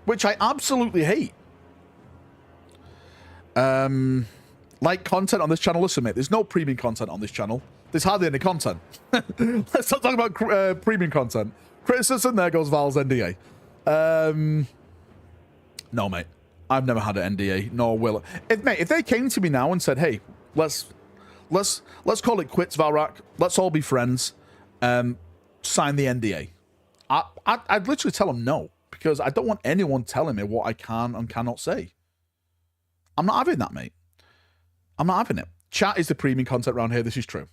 Which I absolutely hate. Like content on this channel. Listen, mate, there's no premium content on this channel. There's hardly any content. Let's not talk about premium content. Criticism, there goes Val's NDA. No, mate. I've never had an NDA, nor will it. If they came to me now and said, hey, let's call it quits, Valrak. Let's all be friends. Sign the NDA. I'd literally tell them no, because I don't want anyone telling me what I can and cannot say. I'm not having that, mate. I'm not having it. Chat is the premium content around here. This is true.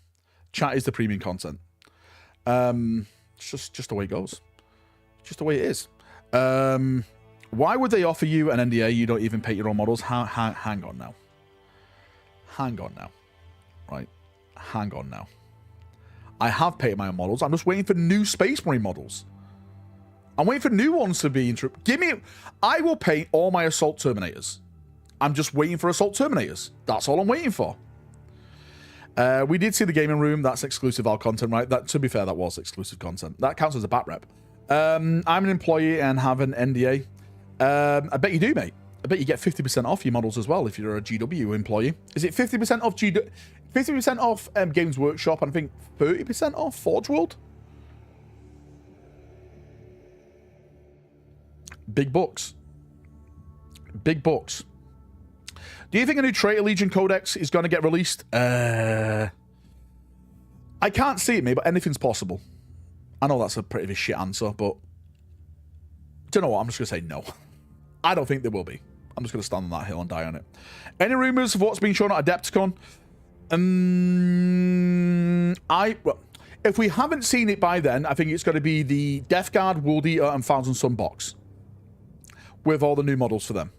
Chat is the premium content. It's just the way it goes. Just the way it is. Why would they offer you an NDA? You don't even paint your own models. Hang on now. Hang on now. Right. Hang on now. I have painted my own models. I'm just waiting for new Space Marine models. I'm waiting for new ones to be introduced. Give me... I will paint all my Assault Terminators. I'm just waiting for Assault Terminators. That's all I'm waiting for. We did see the gaming room. That's exclusive our content, right? That, to be fair, that was exclusive content. That counts as a bat rep. I'm an employee and have an NDA. I bet you do, mate. I bet you get 50% off your models as well if you're a GW employee. Is it 50% off 50% off Games Workshop, and I think 30% off Forge World? Big bucks. Big bucks. Do you think a new Traitor Legion Codex is going to get released? I can't see it, mate, but anything's possible. I know that's a pretty shit answer, but do you know what? I'm just going to say no. I don't think there will be. I'm just going to stand on that hill and die on it. Any rumours of what's been shown at Adepticon? Well, if we haven't seen it by then, I think it's going to be the Death Guard, World Eater, and Thousand Sun box with all the new models for them.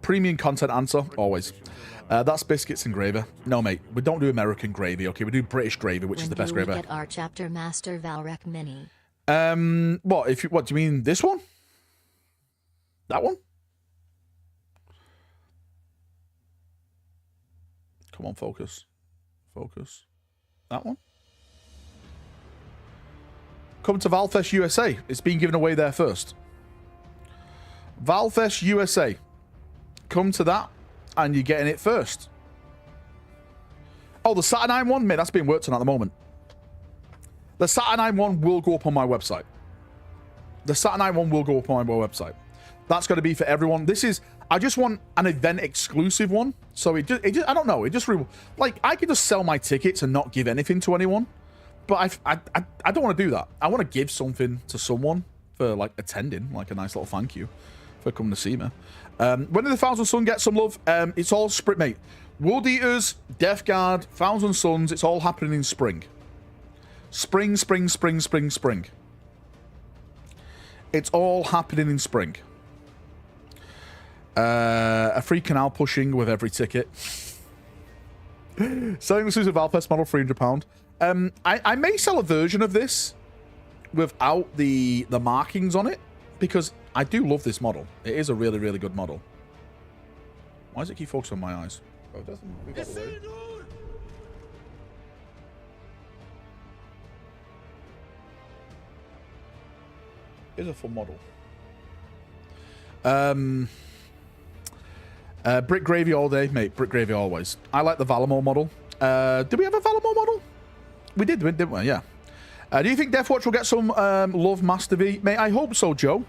Premium content answer, always. That's biscuits and gravy. No, mate, we don't do American gravy, okay? We do British gravy, which is the best gravy. When do we get our Chapter Master Valrak Mini? What do you mean this one? That one? Come on, focus. Focus. That one? Come to Valfest USA. It's been given away there first. Valfest USA. Come to that, and you're getting it first. Oh, the Saturnine one? Mate, that's being worked on at the moment. The Saturnine one will go up on my website. The Saturnine one will go up on my website. That's going to be for everyone. This is... I just want an event exclusive one. So it just I don't know. It just... Like, I could just sell my tickets and not give anything to anyone. But I don't want to do that. I want to give something to someone for, like, attending. Like, a nice little thank you for coming to see me. When did the Thousand Sun get some love? It's all spring, mate. World Eaters, Death Guard, Thousand Suns, it's all happening in spring. Spring, spring, spring, spring, spring. It's all happening in spring. A free canal pushing with every ticket. Selling exclusive Valfest model, £300. I may sell a version of this without the markings on it, because I do love this model. It is a really, really good model. Why does it keep focusing on my eyes? Oh, it doesn't move out of the way. Here's a fun model. Brick gravy all day, mate. Brick gravy always. I like the Valamor model. Did we have a Valamor model? We did, didn't we? Yeah. Do you think Deathwatch will get some love, Master V? Mate, I hope so, Joe.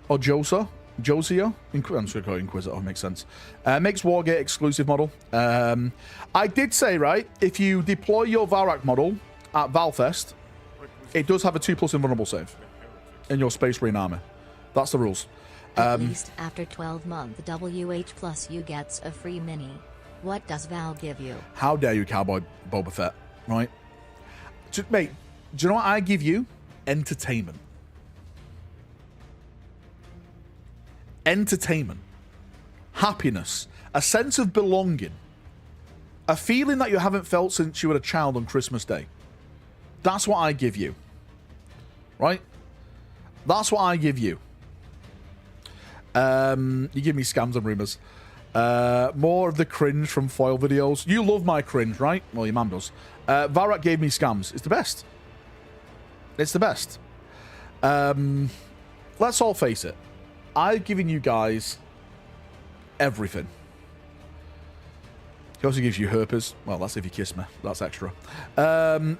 Or Josa. Josia. I'm just going to call it Inquisitor. Makes sense. Makes Wargate exclusive model. I did say, right, if you deploy your Valrak model at Valfest, it does have a 2+ invulnerable save in your Space Marine army. That's the rules. At least after 12-month WH plus you gets a free mini. What does Val give you? How dare you, Cowboy Boba Fett, right? Mate, do you know what I give you? Entertainment. Entertainment. Happiness. A sense of belonging. A feeling that you haven't felt since you were a child on Christmas Day. That's what I give you. Right? That's what I give you. You give me scams and rumors. More of the cringe from foil videos. You love my cringe, right? Well, your mum does. Valrak gave me scams. It's the best. It's the best. Let's all face it. I've given you guys everything. He also gives you herpers. Well, that's if you kiss me. That's extra.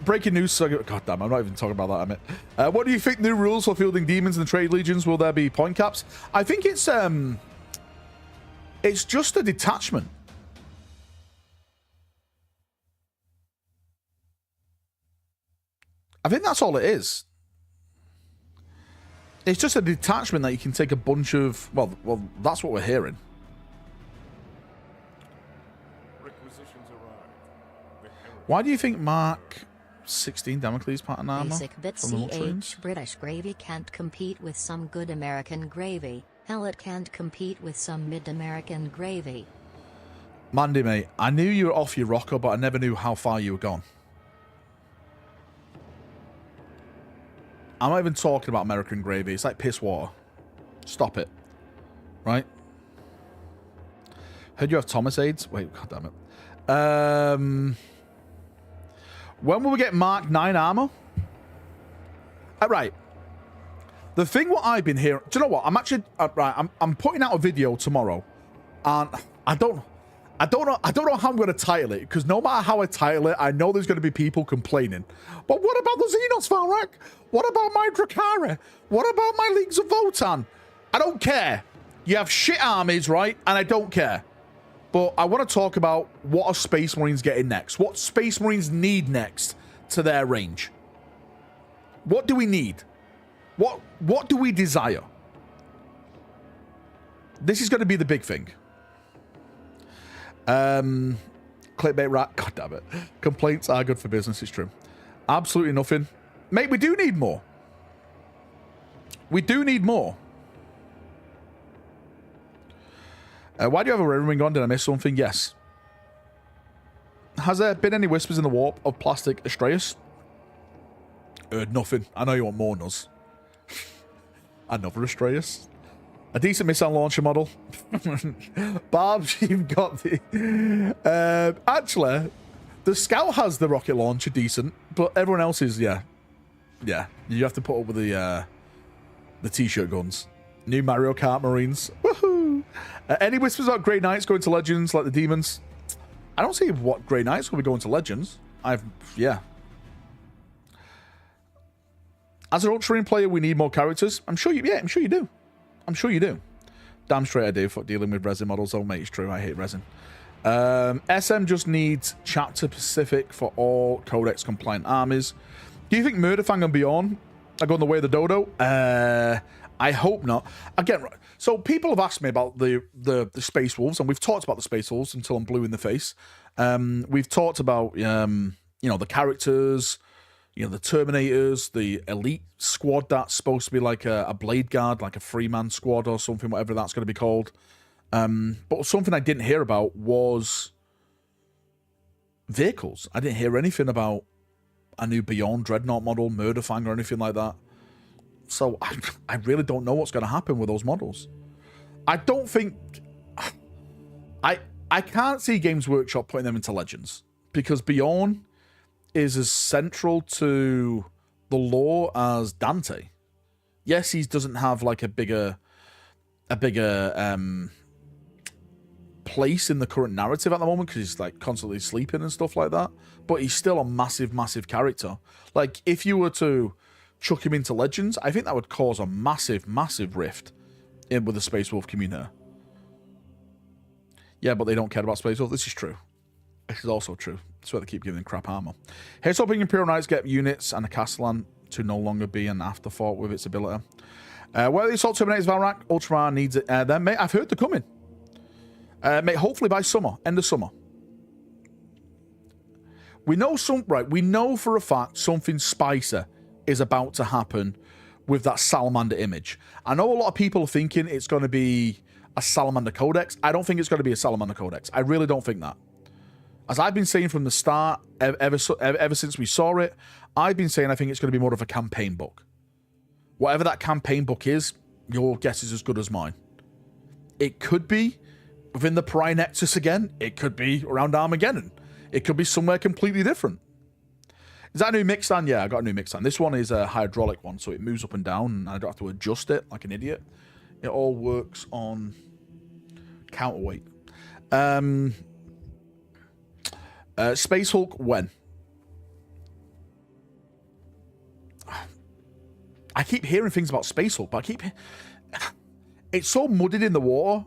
Breaking news. God damn, I'm not even talking about that, am I? What do you think new rules for fielding demons and trade legions? Will there be point caps? I think it's just a detachment. I think that's all it is. It's just a detachment that you can take a bunch of... Well, that's what we're hearing. Why do you think Mark 16 Damocles pattern armor? Basic bit CH British gravy can't compete with some good American gravy. Hell, it can't compete with some mid-American gravy. Mandy, mate, I knew you were off your rocker, but I never knew how far you were gone. I'm not even talking about American gravy. It's like piss water. Stop it. Right? Heard you have Thomas AIDS? Wait, god damn it. When will we get Mark 9 armor? Right. The thing what I've been hearing... Do you know what? I'm actually... right, I'm putting out a video tomorrow. And I don't know how I'm going to title it, because no matter how I title it, I know there's going to be people complaining. But what about the Xenos, Valrak? What about my Drakari? What about my Leagues of Votan? I don't care. You have shit armies, right? And I don't care. But I want to talk about what are Space Marines getting next. What Space Marines need next to their range. What do we need? What do we desire? This is going to be the big thing. Clickbait rat. God damn it. Complaints are good for business. It's true. Absolutely nothing. Mate, we do need more. We do need more. Why do you have a Raven Ring on? Did I miss something? Yes. Has there been any whispers in the warp of plastic Astraeus? Nothing. I know you want more Nuz. Another Astraeus. A decent missile launcher model. Barbs, you've got the... actually, the Scout has the rocket launcher decent, but everyone else is, yeah. Yeah, you have to put up with the T-shirt guns. New Mario Kart Marines. Woohoo! Any whispers about Grey Knights going to Legends like the Demons? I don't see what Grey Knights will be going to Legends. Yeah. As an Ultramarine player, we need more characters. I'm sure you do. I'm sure you do. Damn straight I do for dealing with resin models. Oh, mate, it's true. I hate resin. SM just needs chapter specific for all Codex compliant armies. Do you think Murderfang and Beyond are going the way of the Dodo? I hope not. Again, so people have asked me about the Space Wolves, and we've talked about the Space Wolves until I'm blue in the face. We've talked about the characters, the Terminators, the elite squad that's supposed to be like a Blade Guard, like a 3-man squad or something, whatever that's going to be called. But something I didn't hear about was vehicles. I didn't hear anything about a new Beyond Dreadnought model, Murderfang, or anything like that. So I really don't know what's going to happen with those models. I don't think... I can't see Games Workshop putting them into Legends, because Beyond is as central to the lore as Dante. Yes, he doesn't have like a bigger place in the current narrative at the moment because he's like constantly sleeping and stuff like that. But he's still a massive character. Like if you were to chuck him into Legends, I think that would cause a massive rift in with the Space Wolf community. Yeah, but they don't care about Space Wolf. This is true. This is also true. That's why they keep giving them crap armor. Here's hoping Imperial Knights get units and a Castellan to no longer be an afterthought with its ability. Where the assault terminates Valrak, Ultramar needs it. Then, mate, I've heard they're coming. Mate, hopefully by summer, end of summer. We know we know for a fact something spicy is about to happen with that Salamander image. I know a lot of people are thinking it's going to be a Salamander Codex. I don't think it's going to be a Salamander Codex. I really don't think that. As I've been saying from the start, ever since we saw it, I've been saying I think it's going to be more of a campaign book. Whatever that campaign book is, your guess is as good as mine. It could be within the Pariah Nexus again. It could be around Armageddon. It could be somewhere completely different. Is that a new mix stand? Yeah, I got a new mix stand. This one is a hydraulic one, so it moves up and down, and I don't have to adjust it like an idiot. It all works on counterweight. Space Hulk, when? I keep hearing things about Space Hulk, but it's so muddied in the water.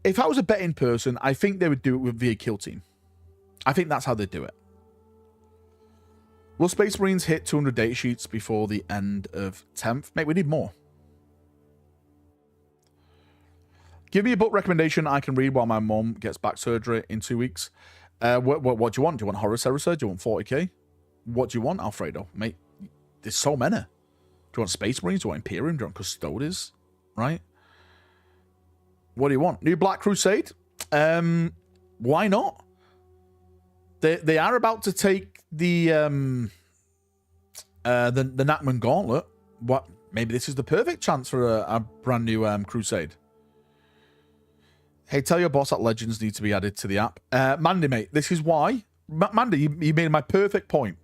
If I was a betting person, I think they would do it with via Kill Team. I think that's how they do it. Will Space Marines hit 200 data sheets before the end of 10th? Mate, we need more. Give me a book recommendation I can read while my mum gets back surgery in 2 weeks. What do you want? Do you want Horus Heresy? Do you want 40k? What do you want, Alfredo? Mate, there's so many. Do you want Space Marines? Do you want Imperium? Do you want Custodes? Right? What do you want? New Black Crusade? Why not? They are about to take the Nachman Gauntlet. What? Maybe this is the perfect chance for a brand new Crusade. Hey, tell your boss that Legends need to be added to the app. Mandy, mate, this is why. Mandy, you made my perfect point.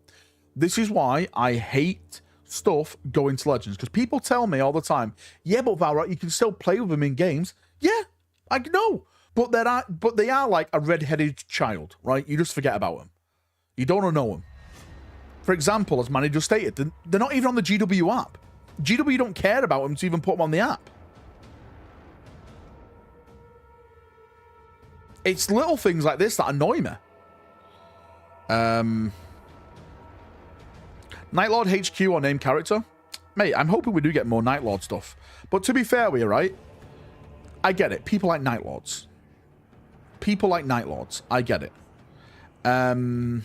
This is why I hate stuff going to Legends. Because people tell me all the time, yeah, but Valrak, you can still play with them in games. Yeah, I know. But they are like a red-headed child, right? You just forget about them. You don't know them. For example, as Manny just stated, they're not even on the GW app. GW don't care about them to even put them on the app. It's little things like this that annoy me. Nightlord HQ or named character? Mate, I'm hoping we do get more Nightlord stuff. But to be fair with you, right? I get it. People like Nightlords. People like Nightlords. I get it. I'd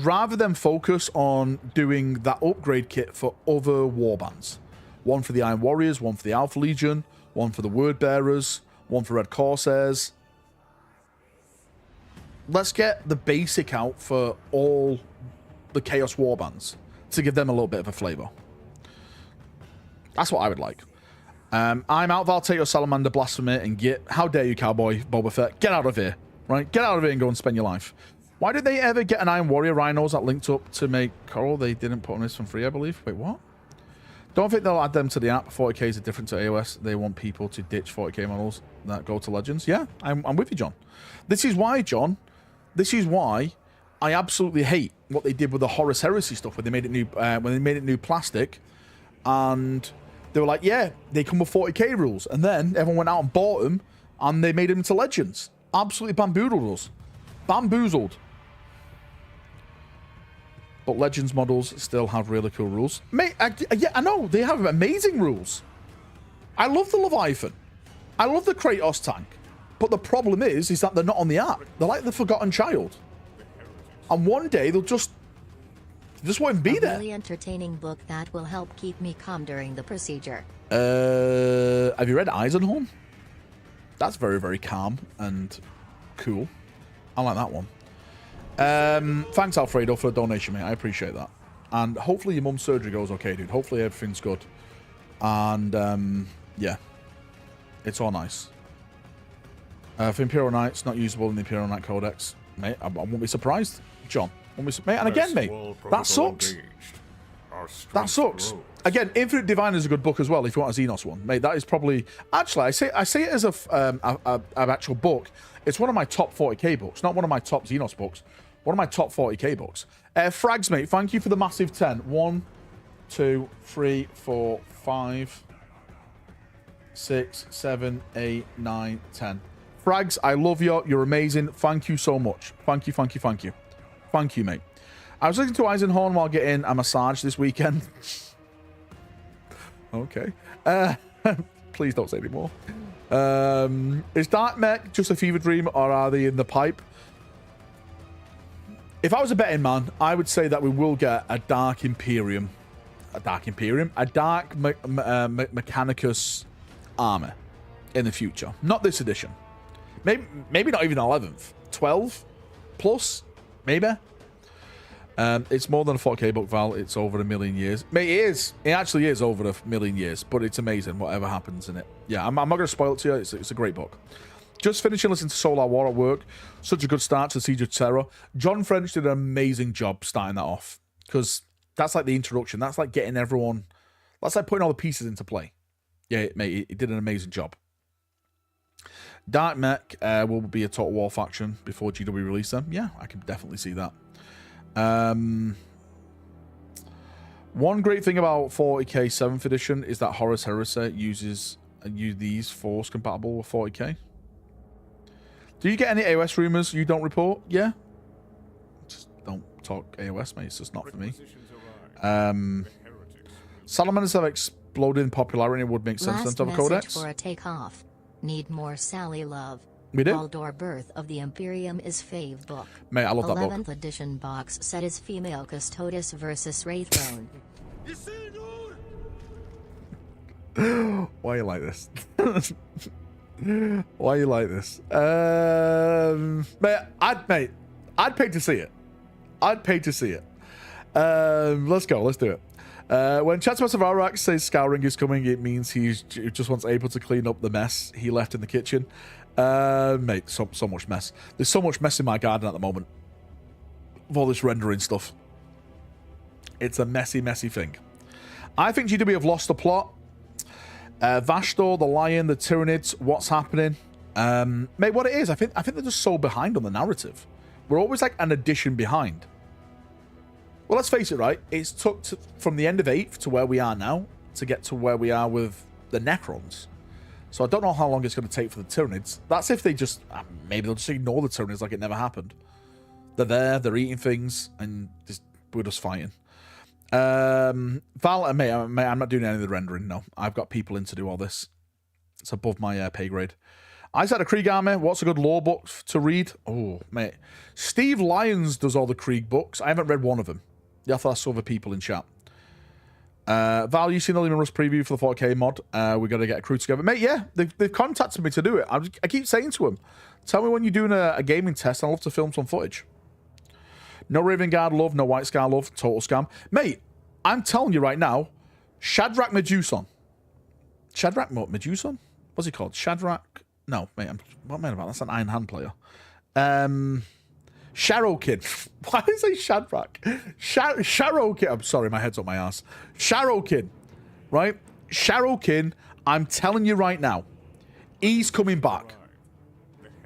rather them focus on doing that upgrade kit for other warbands. One for the Iron Warriors, one for the Alpha Legion, one for the Word Bearers, one for Red Corsairs. Let's get the basic out for all the Chaos Warbands to give them a little bit of a flavor. That's what I would like. I'm out, Val. Take your Salamander Blasphemy and get... How dare you, Cowboy Boba Fett? Get out of here. Right? Get out of here and go and spend your life. Why did they ever get an Iron Warrior Rhinos that linked up to make Coral? They didn't put on this for free, I believe. Wait, what? Don't think they'll add them to the app. 40Ks are different to AOS. They want people to ditch 40K models that go to Legends. Yeah, I'm with you, John. This is why, John. This is why I absolutely hate what they did with the Horus Heresy stuff when they made it new plastic, and they were like, yeah, they come with 40K rules, and then everyone went out and bought them, and they made them into Legends. Absolutely bamboozled us. Bamboozled. But Legends models still have really cool rules. Mate, yeah, I know. They have amazing rules. I love the Leviathan. I love the Kratos tank. But the problem is that they're not on the app. They're like the forgotten child. And one day they'll just won't be there. A really entertaining book that will help keep me calm during the procedure. Have you read Eisenhorn? That's very, very calm and cool. I like that one. Thanks, Alfredo, for the donation, mate. I appreciate that. And hopefully your mum's surgery goes okay, dude. Hopefully everything's good. And, yeah. It's all nice. For Imperial Knights, not usable in the Imperial Knight Codex. Mate, I won't be surprised. John. Mate, and again, mate, that sucks. That sucks. Again, Infinite Divine is a good book as well if you want a Xenos one. Mate, that is probably... Actually, I say it as an actual book. It's one of my top 40k books, not one of my top Xenos books. One of my top 40k books. Frags, mate, thank you for the massive 10. 1, 2, 3, 4, 5, 6, 7, 8, 9, 10. Frags, I love you. You're amazing. Thank you so much. Thank you, thank you, thank you. Thank you, mate. I was listening to Eisenhorn while getting a massage this weekend. Okay. Please don't say any more. Is Dark Mech just a fever dream, or are they in the pipe? If I was a betting man, I would say that we will get a Dark Imperium. A Dark Mechanicus armor in the future. Not this edition. Maybe not even 11th. 12 plus, maybe. It's more than a 4K book, Val. It's over 1 million years. Mate, it is. It actually is over 1 million years, but it's amazing whatever happens in it. Yeah, I'm not going to spoil it to you. It's a great book. Just finishing listening to Solar War at work. Such a good start to Siege of Terror. John French did an amazing job starting that off, because that's like the introduction. That's like getting everyone... That's like putting all the pieces into play. Yeah, mate, he did an amazing job. Dark Mech will be a Total War faction before GW release them. Yeah, I can definitely see that. One great thing about 40k 7th edition is that Horus Heresy uses these Force compatible with 40k. Do you get any AOS rumors you don't report? Yeah. Just don't talk AOS, mate. It's just not for me. Salamanders have exploded in popularity and would make sense to have a codex. For a takeoff. Need more Sally love. We do. Baldor Birth of the Imperium is fave book. Mate, I love that book. 11th edition box set is female Custodes versus Wraithrone. Why are you like this? Why are you like this? Mate, I'd pay to see it. I'd pay to see it. Let's go. Let's do it. When Chatsmaster Valrak says Scouring is coming, it means he just wants able to clean up the mess he left in the kitchen. Mate, so much mess. There's so much mess in my garden at the moment. Of all this rendering stuff. It's a messy, messy thing. I think GW have lost the plot. Vashdor, the Lion, the Tyranids, what's happening? Mate, what it is, I think they're just so behind on the narrative. We're always like an edition behind. Well, let's face it, right? It's took from the end of 8th to where we are now to get to where we are with the Necrons. So I don't know how long it's going to take for the Tyranids. That's if they just... maybe they'll just ignore the Tyranids like it never happened. They're there, they're eating things, and we're just fighting. Val, mate, I'm not doing any of the rendering, no. I've got people in to do all this. It's above my pay grade. I said a Krieg army. What's a good lore book to read? Oh, mate. Steve Lyons does all the Krieg books. I haven't read one of them. You have to ask other people in chat. Val, you seen the Lehman Russ preview for the 4K mod? We're going to get a crew together. Mate, yeah, they've contacted me to do it. I keep saying to them, tell me when you're doing a gaming test, and I'd love to film some footage. No Raven Guard love, no White Scar love, total scam. Mate, I'm telling you right now, Shadrach Meduson. Shadrach Meduson? What's he called? Shadrach? No, mate, what am I about? That's an Iron Hand player. Sharrowkin. Why did I say Shadrach? Sharrowkin. I'm sorry, my head's up my ass. Sharrowkin. Right? Sharrowkin, I'm telling you right now, he's coming back.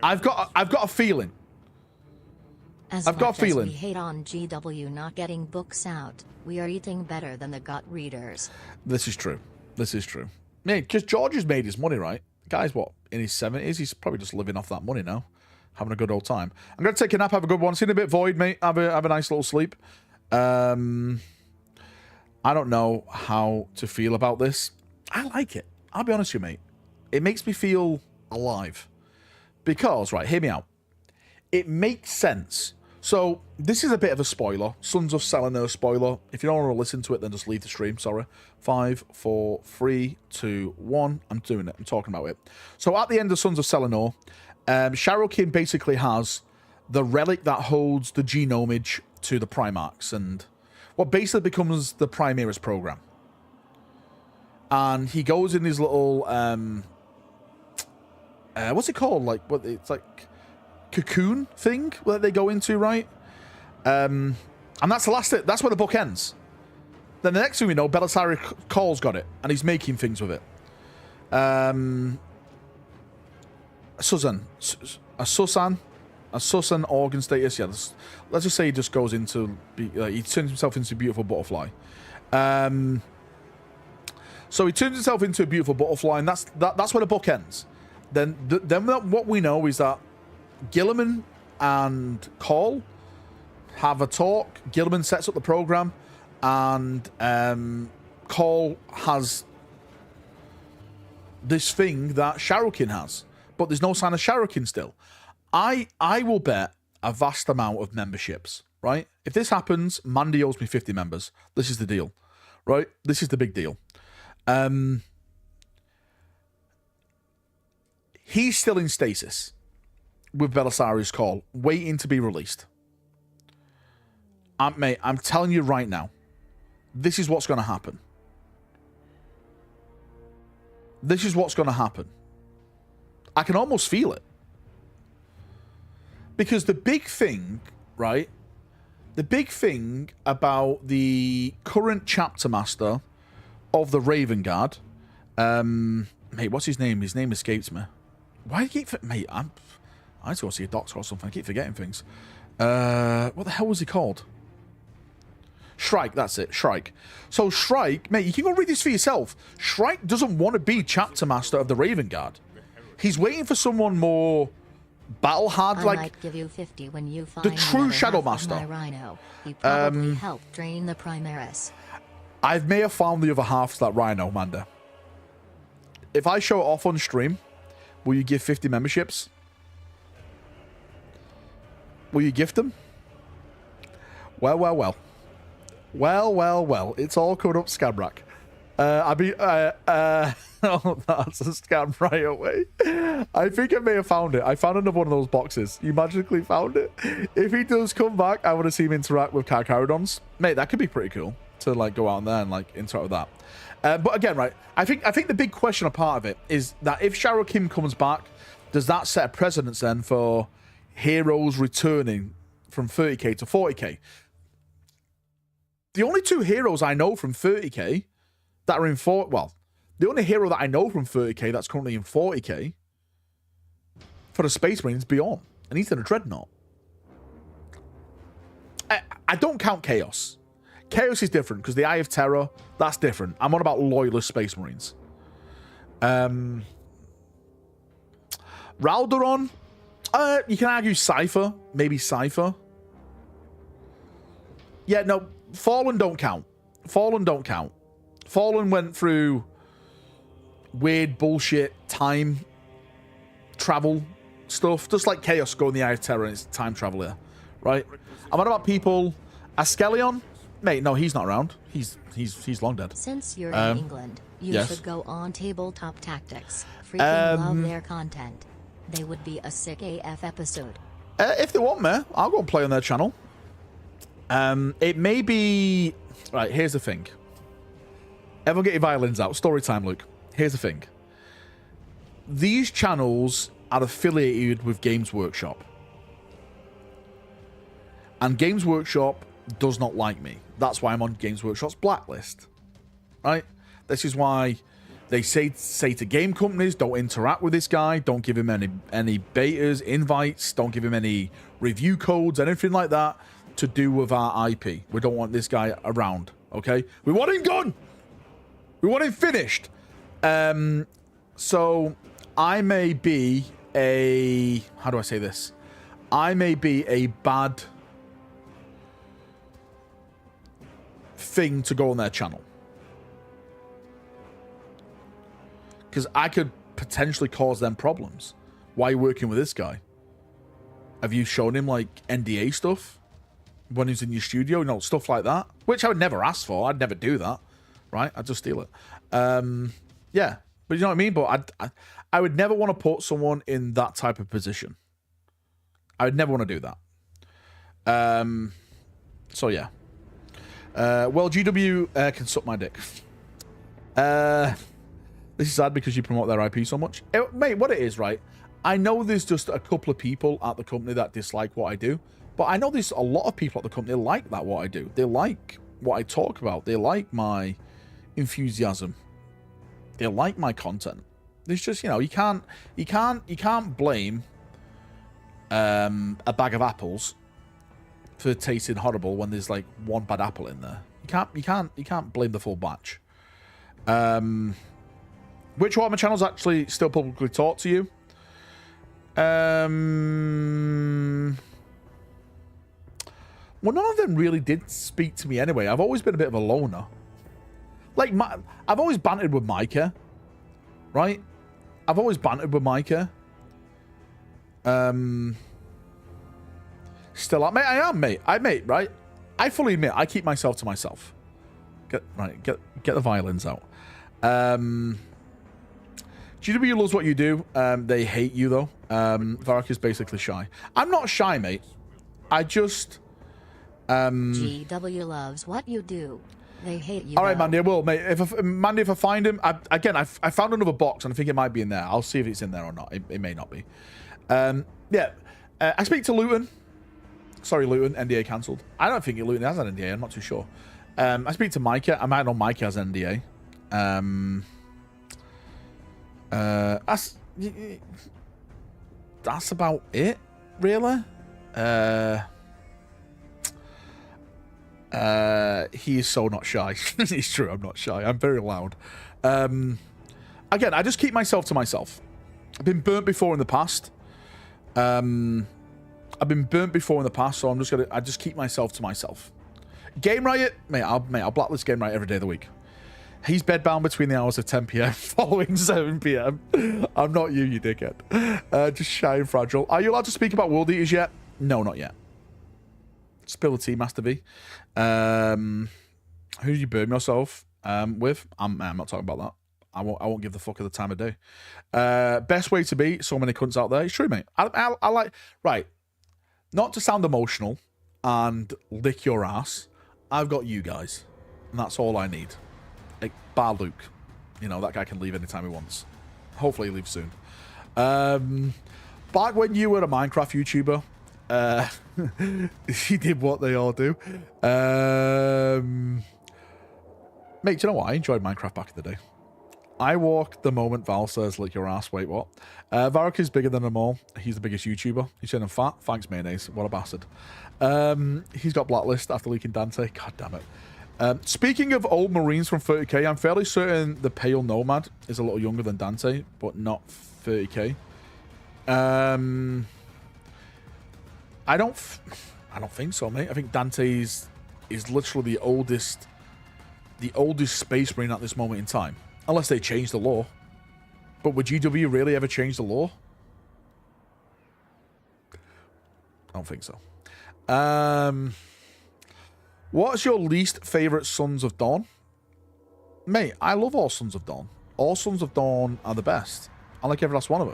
I've got a feeling. I've got a feeling. As we hate on GW not getting books out, we are eating better than the gut readers. This is true. This is true. Mate, because George has made his money, right? The guy's what, in his 70s? He's probably just living off that money now. Having a good old time. I'm going to take a nap, have a good one. Seen a bit void, mate. Have a nice little sleep. I don't know how to feel about this. I like it. I'll be honest with you, mate. It makes me feel alive. Because, right, hear me out. It makes sense. So, this is a bit of a spoiler. Sons of Selenor spoiler. If you don't want to listen to it, then just leave the stream. Sorry. 5, 4, 3, 2, 1. I'm doing it. I'm talking about it. So, at the end of Sons of Selenor, Sharrowkin basically has the relic that holds the genomage to the Primarchs and what basically becomes the Primaris program. And he goes in his little, what's it called? Like, what? It's like cocoon thing that they go into, right? And that's the last. That's where the book ends. Then the next thing we know, Belisarius Caul's got it, and he's making things with it. A Susan organ status. Yeah, let's just say he just goes into he turns himself into a beautiful butterfly. So he turns himself into a beautiful butterfly, and that's where the book ends. Then what we know is that Gilliman and Caul have a talk. Gilliman sets up the program, and Caul has this thing that Sharukin has, but there's no sign of Sharukin still. I will bet a vast amount of memberships, right? If this happens, Mandy owes me 50 members. This is the deal, right? This is the big deal. He's still in stasis with Belisarius Caul, waiting to be released. Mate, I'm telling you right now, this is what's going to happen. This is what's going to happen. I can almost feel it. Because the big thing, right? The big thing about the current chapter master of the Raven Guard, mate, what's his name? His name escapes me. Why do you keep... Mate, I need to go see a doctor or something. I keep forgetting things. What the hell was he called? Shrike, that's it. Shrike. So Shrike, mate, you can go read this for yourself. Shrike doesn't want to be chapter master of the Raven Guard. He's waiting for someone more battle hard, like might give you 50 when you find the true Shadow Master. My rhino. He probably helped drain the Primaris. I may have found the other half to that rhino, Manda. If I show it off on stream, will you give 50 memberships? Will you gift them? Well. It's all coming up, Scamrack. Oh, that's a scam right away. I think I may have found it. I found another one of those boxes. You magically found it. If he does come back, I want to see him interact with Carcharodons. Mate, that could be pretty cool to like go out there and like interact with that. But again, right, I think the big question, a part of it, is that if Sharukin comes back, does that set a precedence then for heroes returning from 30k to 40k? The only two heroes I know from 30k that are in the only hero that I know from 30k that's currently in 40k for the Space Marines is Bjorn, and he's in a Dreadnought. I don't count Chaos. Chaos is different because the Eye of Terror, that's different. I'm on about loyalist Space Marines. Raldoron, you can argue Cypher, maybe Cypher. Yeah, no, Fallen don't count. Fallen went through weird bullshit time travel stuff, just like Chaos going the Eye of Terror and it's time travel here, right? I'm on about people. Askelion, mate, no, he's not around. He's long dead. Since you're in England, you should go on Tabletop Tactics. Freaking love their content. They would be a sick AF episode. If they want me, I'll go and play on their channel. It may be... Right, here's the thing. Everyone get your violins out. Story time, Luke. Here's the thing. These channels are affiliated with Games Workshop. And Games Workshop does not like me. That's why I'm on Games Workshop's blacklist. Right? This is why they say to game companies, don't interact with this guy. Don't give him any betas, invites. Don't give him any review codes, anything like that to do with our IP. We don't want this guy around, okay? We want him gone! We want him finished! So, I may be a... How do I say this? I may be a bad thing to go on their channel. Because I could potentially cause them problems. Why are you working with this guy? Have you shown him, like, NDA stuff? When he's in your studio, you know, stuff like that, which I would never ask for. I'd never do that, right? I'd just steal it. Yeah, but you know what I mean. But I would never want to put someone in that type of position. I would never want to do that. So yeah. Well, GW can suck my dick. This is sad because you promote their IP so much, mate. What it is, right? I know there's just a couple of people at the company that dislike what I do. But I know there's a lot of people at the company like that, what I do. They like what I talk about. They like my enthusiasm. They like my content. There's just, you know, you can't blame a bag of apples for tasting horrible when there's like one bad apple in there. You can't blame the full batch. Which Warhammer channels actually still publicly talk to you? Well, none of them really did speak to me anyway. I've always been a bit of a loner. Like, I've always bantered with Micah, right? I've always bantered with Micah. Still, I am, mate. Right? I fully admit, I keep myself to myself. Get the violins out. GW loves what you do. They hate you, though. Valrak is basically shy. I'm not shy, mate. I just... GW loves what you do. They hate you. All right, Mandy, I will, mate. Mandy, if I find him... I found another box, and I think it might be in there. I'll see if it's in there or not. It may not be. Yeah. I speak to Luton. Sorry, Luton. NDA cancelled. I don't think Luton has an NDA. I'm not too sure. I speak to Micah. I might know Micah has an NDA. That's about it, really. He is so not shy. It's true, I'm not shy. I'm very loud. Again, I just keep myself to myself. I've been burnt before in the past. So I just keep myself to myself. Game Riot, mate, I'll blacklist Game Riot every day of the week. He's bedbound between the hours of 10 p.m. following 7 p.m. I'm not you dickhead. Just shy and fragile. Are you allowed to speak about World Eaters yet? No, not yet. Spill the tea, Master V. Who did you burn yourself with? I'm not talking about that. I won't give the fuck of the time of day. Best way to be. So many cunts out there. It's true, mate. I like... Right. Not to sound emotional and lick your ass. I've got you guys. And that's all I need. Like, bar Luke. You know, that guy can leave anytime he wants. Hopefully he leaves soon. Back when you were a Minecraft YouTuber, he did what they all do. Mate, do you know what? I enjoyed Minecraft back in the day. I walk the moment Val says, lick your ass. Wait, what? Valrak is bigger than them all. He's the biggest YouTuber. He's saying I'm fat. Thanks, mayonnaise. What a bastard. He's got blacklist after leaking Dante. God damn it. Speaking of old Marines from 30k, I'm fairly certain the Pale Nomad is a little younger than Dante, but not 30k. I don't think so, mate. I think Dante is literally the oldest Space Marine at this moment in time, unless they change the law. But would GW really ever change the law? I don't think so. What's your least favorite Sons of Dawn? Mate, I love all Sons of Dawn. All Sons of Dawn are the best. I like every last one of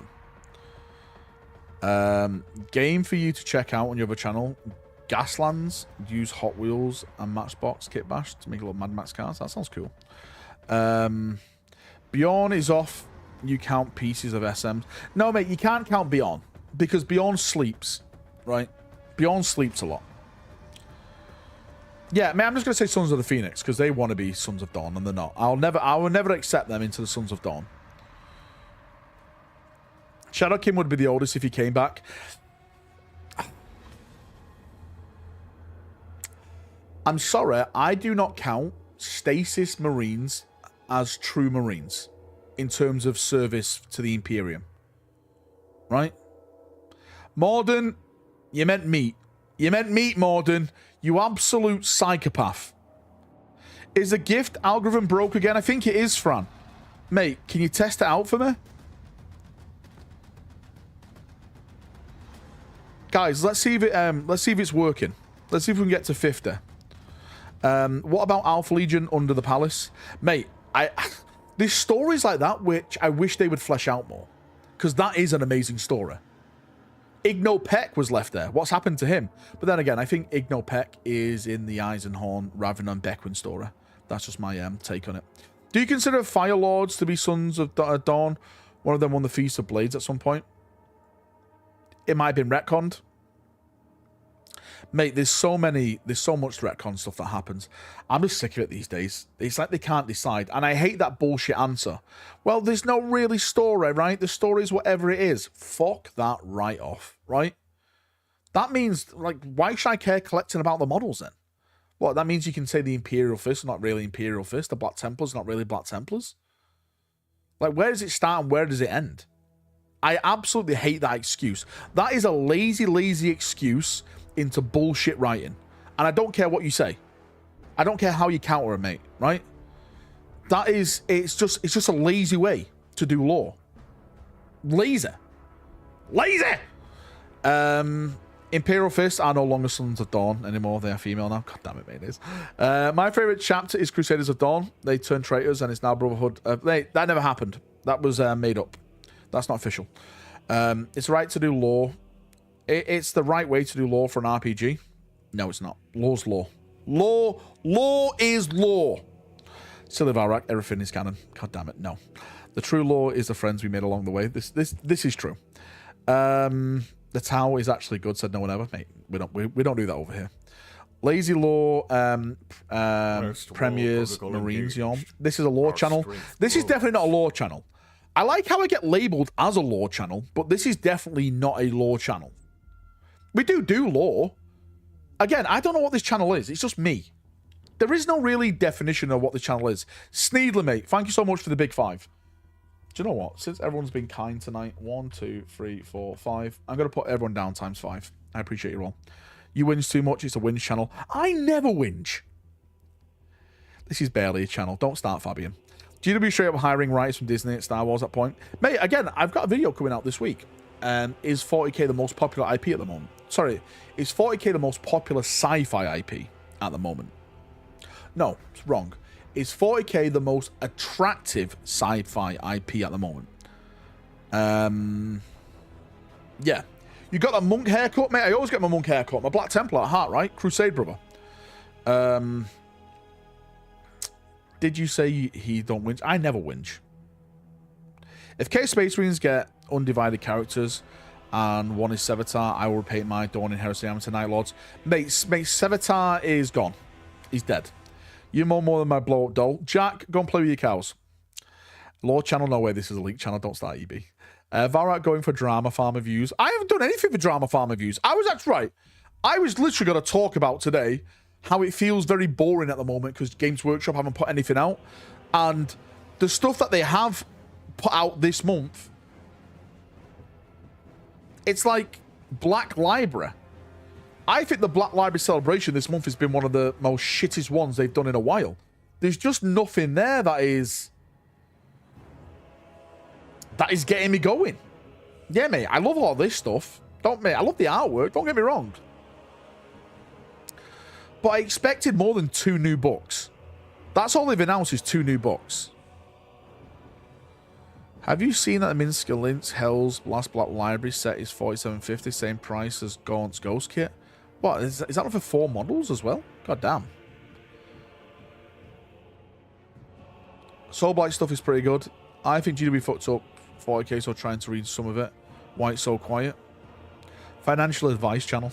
them. Game for you to check out on your other channel. Gaslands. Use Hot Wheels and Matchbox Kit Bash to make a little Mad Max cars. That sounds cool. Bjorn is off. You count pieces of SMs. No, mate, you can't count Bjorn. Because Bjorn sleeps. Right? Bjorn sleeps a lot. Yeah, man, I'm just going to say Sons of the Phoenix, because they want to be Sons of Dawn, and they're not. I will never accept them into the Sons of Dawn. Shadow King would be the oldest if he came back. I'm sorry, I do not count Stasis Marines as true Marines in terms of service to the Imperium. Right? Morden, you meant meat. You meant meat, Morden. You absolute psychopath. Is the gift algorithm broke again? I think it is, Fran. Mate, can you test it out for me? Guys, let's see if it's working. Let's see if we can get to 50. What about Alpha Legion under the palace? Mate, there's stories like that which I wish they would flesh out more. Because that is an amazing story. Igno Peck was left there. What's happened to him? But then again, I think Igno Peck is in the Eisenhorn rather than Beckwin story. That's just my take on it. Do you consider Fire Lords to be Sons of Dawn? One of them won the Feast of Blades at some point. It might have been retconned. Mate, there's so much retcon stuff that happens. I'm just sick of it these days. It's like they can't decide. And I hate that bullshit answer. Well, there's no really story, right? The story is whatever it is. Fuck that right off, right? That means, like, why should I care collecting about the models then? What, that means you can say the Imperial Fist are not really Imperial Fist, the Black Templars are not really Black Templars? Like, where does it start and where does it end? I absolutely hate that excuse. That is a lazy, lazy excuse into bullshit writing. And I don't care what you say. I don't care how you counter it, mate, right? It's just a lazy way to do lore. Lazy. Imperial Fists are no longer Sons of Dawn anymore. They are female now. God damn it, mate, it is. My favorite chapter is Crusaders of Dawn. They turned traitors and it's now Brotherhood. That never happened. That was made up. That's not official. It's right to do lore. It's the right way to do lore for an RPG. No, it's not. Lore's lore. Lore is lore. Silly Valrak, everything is canon. God damn it, no. The true lore is the friends we made along the way. This is true. The Tau is actually good, said no one ever. Mate, we don't do that over here. Lazy lore, premiers, Marines, Yom. This is a lore channel. This is definitely not a lore channel. I like how I get labeled as a lore channel, but this is definitely not a lore channel. We do lore. Again, I don't know what this channel is. It's just me. There is no really definition of what this channel is. Sneedler, mate, thank you so much for the big 5. Do you know what? Since everyone's been kind tonight, 1, 2, 3, 4, 5. I'm going to put everyone down times 5. I appreciate you all. You whinge too much. It's a whinge channel. I never whinge. This is barely a channel. Don't start, Fabian. GW straight up hiring writers from Disney at Star Wars at point. Mate, again, I've got a video coming out this week. Is 40k the most popular IP at the moment? Sorry, is 40k the most popular sci-fi IP at the moment? No, it's wrong. Is 40k the most attractive sci-fi IP at the moment? Yeah. You got a monk haircut, mate? I always get my monk haircut. I'm a Black Templar at heart, right? Crusade brother. Did you say he don't whinge? I never whinge. If K Space Marines get undivided characters and one is Sevatar, I will repaint my Dawn in Heresy Amateur Night Lords. Mate, Sevatar is gone. He's dead. You mow more than my blow up doll. Jack, go and play with your cows. Lore channel, no way, this is a leak channel. Don't start EB. Valrak going for Drama Farmer views. I haven't done anything for Drama Farmer views. I was actually right. I was literally going to talk about today how it feels very boring at the moment because Games Workshop haven't put anything out. And the stuff that they have put out this month, it's like Black Library. I think the Black Library celebration this month has been one of the most shittest ones they've done in a while. There's just nothing there that is getting me going. Yeah, mate, I love all this stuff. I love the artwork, don't get me wrong. But I expected more than 2 new books. That's all they've announced is 2 new books. Have you seen that the Minsker Lynx Hell's Last Black Library set is $47.50, same price as Gaunt's Ghost Kit? What, is that for 4 models as well? God damn. Soul Blight stuff is pretty good. I think GW fucked up 40k, so trying to read some of it. Why it's so quiet. Financial advice channel.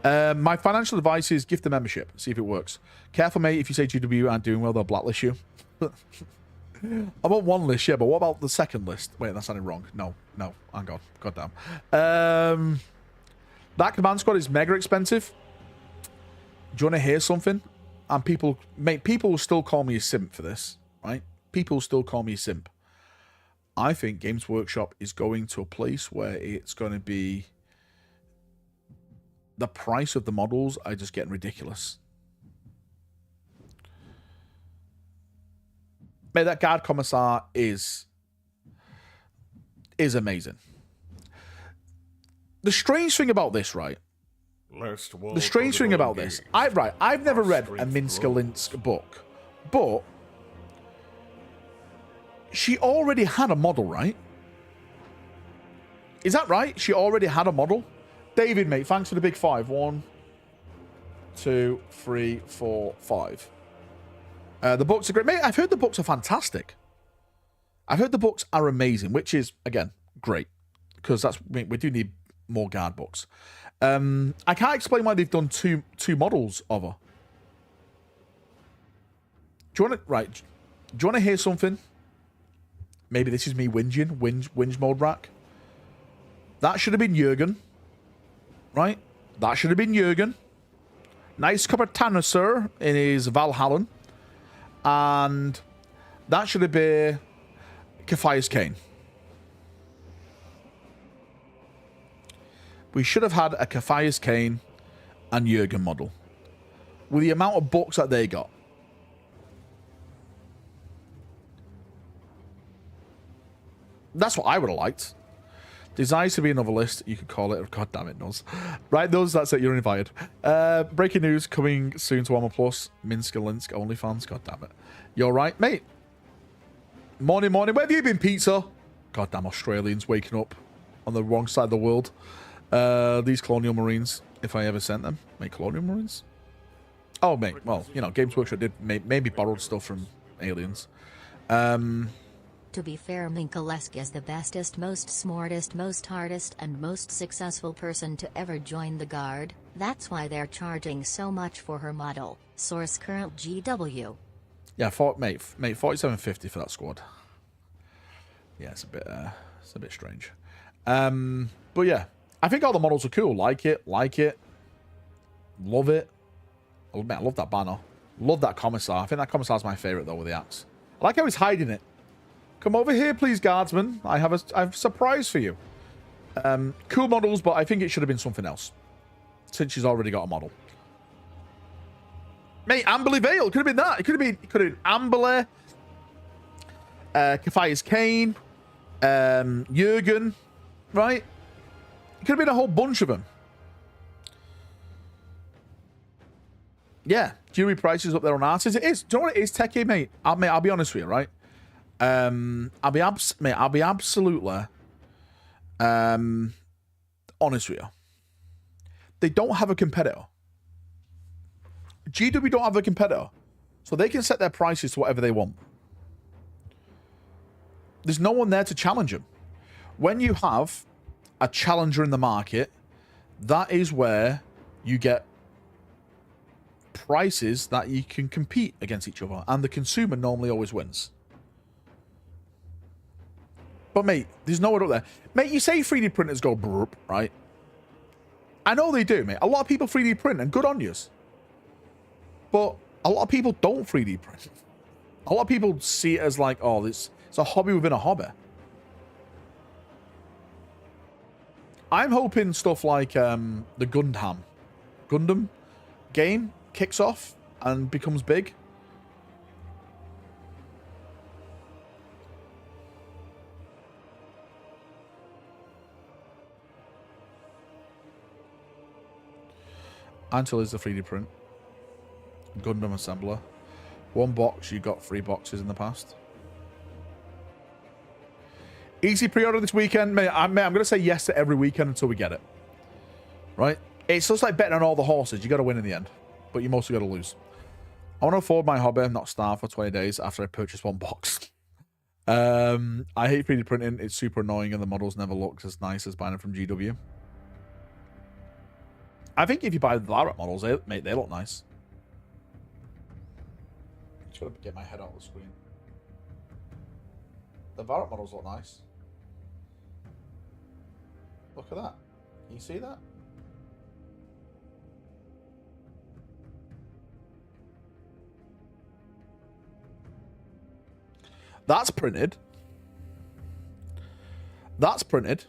My financial advice is gift the membership. See if it works. Careful, mate. If you say GW aren't doing well, they'll blacklist you. I'm on one list, yeah, but what about the second list? Wait, that sounded wrong. No, hang on. God damn. That command squad is mega expensive. Do you want to hear something? And people will still call me a simp for this, right? People will still call me a simp. I think Games Workshop is going to a place where it's going to be the price of the models are just getting ridiculous. Mate, that Guard Commissar is amazing. The strange thing about this, right? The strange thing about this, I've never read a Minsker Lynx book, but she already had a model, right? Is that right? She already had a model? David, mate, thanks for the big 5. 1, 2, 3, 4, 5. The books are great. Mate, I've heard the books are fantastic. I've heard the books are amazing, which is, again, great. Because we do need more guard books. I can't explain why they've done two models of her. Do you want to hear something? Maybe this is me whinging, whinge mode rack. That should have been Jurgen, right? That should have been Jurgen. Nice cup of tanner, sir, in his Valhalla. And that should have been Kefias Kane. We should have had a Kefias Kane and Jurgen model. With the amount of books that they got. That's what I would have liked. Desires to be another list. You could call it. God damn it, Nuz. Right, Nuz, that's it. You're invited. Breaking news coming soon to Warhammer Plus. Minsk and Linsk OnlyFans. God damn it. You're right, mate. Morning. Where have you been, pizza? God damn Australians waking up on the wrong side of the world. These Colonial Marines, if I ever sent them. Mate, Colonial Marines? Oh, mate. Well, you know, Games Workshop did maybe borrowed stuff from aliens. To be fair, Minkalesk is the bestest, most smartest, most hardest, and most successful person to ever join the Guard. That's why they're charging so much for her model. Source current GW. Yeah, mate, 47.50 for that squad. Yeah, it's a bit strange. But yeah, I think all the models are cool. Like it. Love it. Oh, man, I love that banner. Love that commissar. I think that commissar's my favorite though with the axe. I like how he's hiding it. Come over here, please, guardsman. I have a surprise for you. Cool models, but I think it should have been something else. Since she's already got a model. Mate, Amberley Vale. Could have been that. It could have been Amberley. Kefias Kane. Jurgen. Right? It could have been a whole bunch of them. Yeah. Jewelry prices up there on artists. It is. Do you know what it is, Techie, mate? I'll be honest with you, right? I'll be absolutely honest with you. They don't have a competitor. GW don't have a competitor, so they can set their prices to whatever they want. There's no one there to challenge them. When you have a challenger in the market, that is where you get prices that you can compete against each other, and the consumer normally always wins. But mate, there's no one up there. Mate, you say 3D printers go brrp, right? I know they do, mate. A lot of people 3D print, and good on yous. But a lot of people don't 3D print. A lot of people see it as like, oh, it's a hobby within a hobby. I'm hoping stuff like the Gundam game kicks off and becomes big. Until is the 3D print. Gundam assembler. One box, you got 3 boxes in the past. Easy pre-order this weekend. Mate, I'm going to say yes to every weekend until we get it. Right? It's just like betting on all the horses. You got to win in the end. But you mostly got to lose. I want to afford my hobby, not starve for 20 days after I purchase one box. I hate 3D printing. It's super annoying and the models never look as nice as buying them from GW. I think if you buy the Valrak models, mate, they look nice. Just gotta get my head out of the screen. The Valrak models look nice. Look at that. Can you see that? That's printed. That's printed.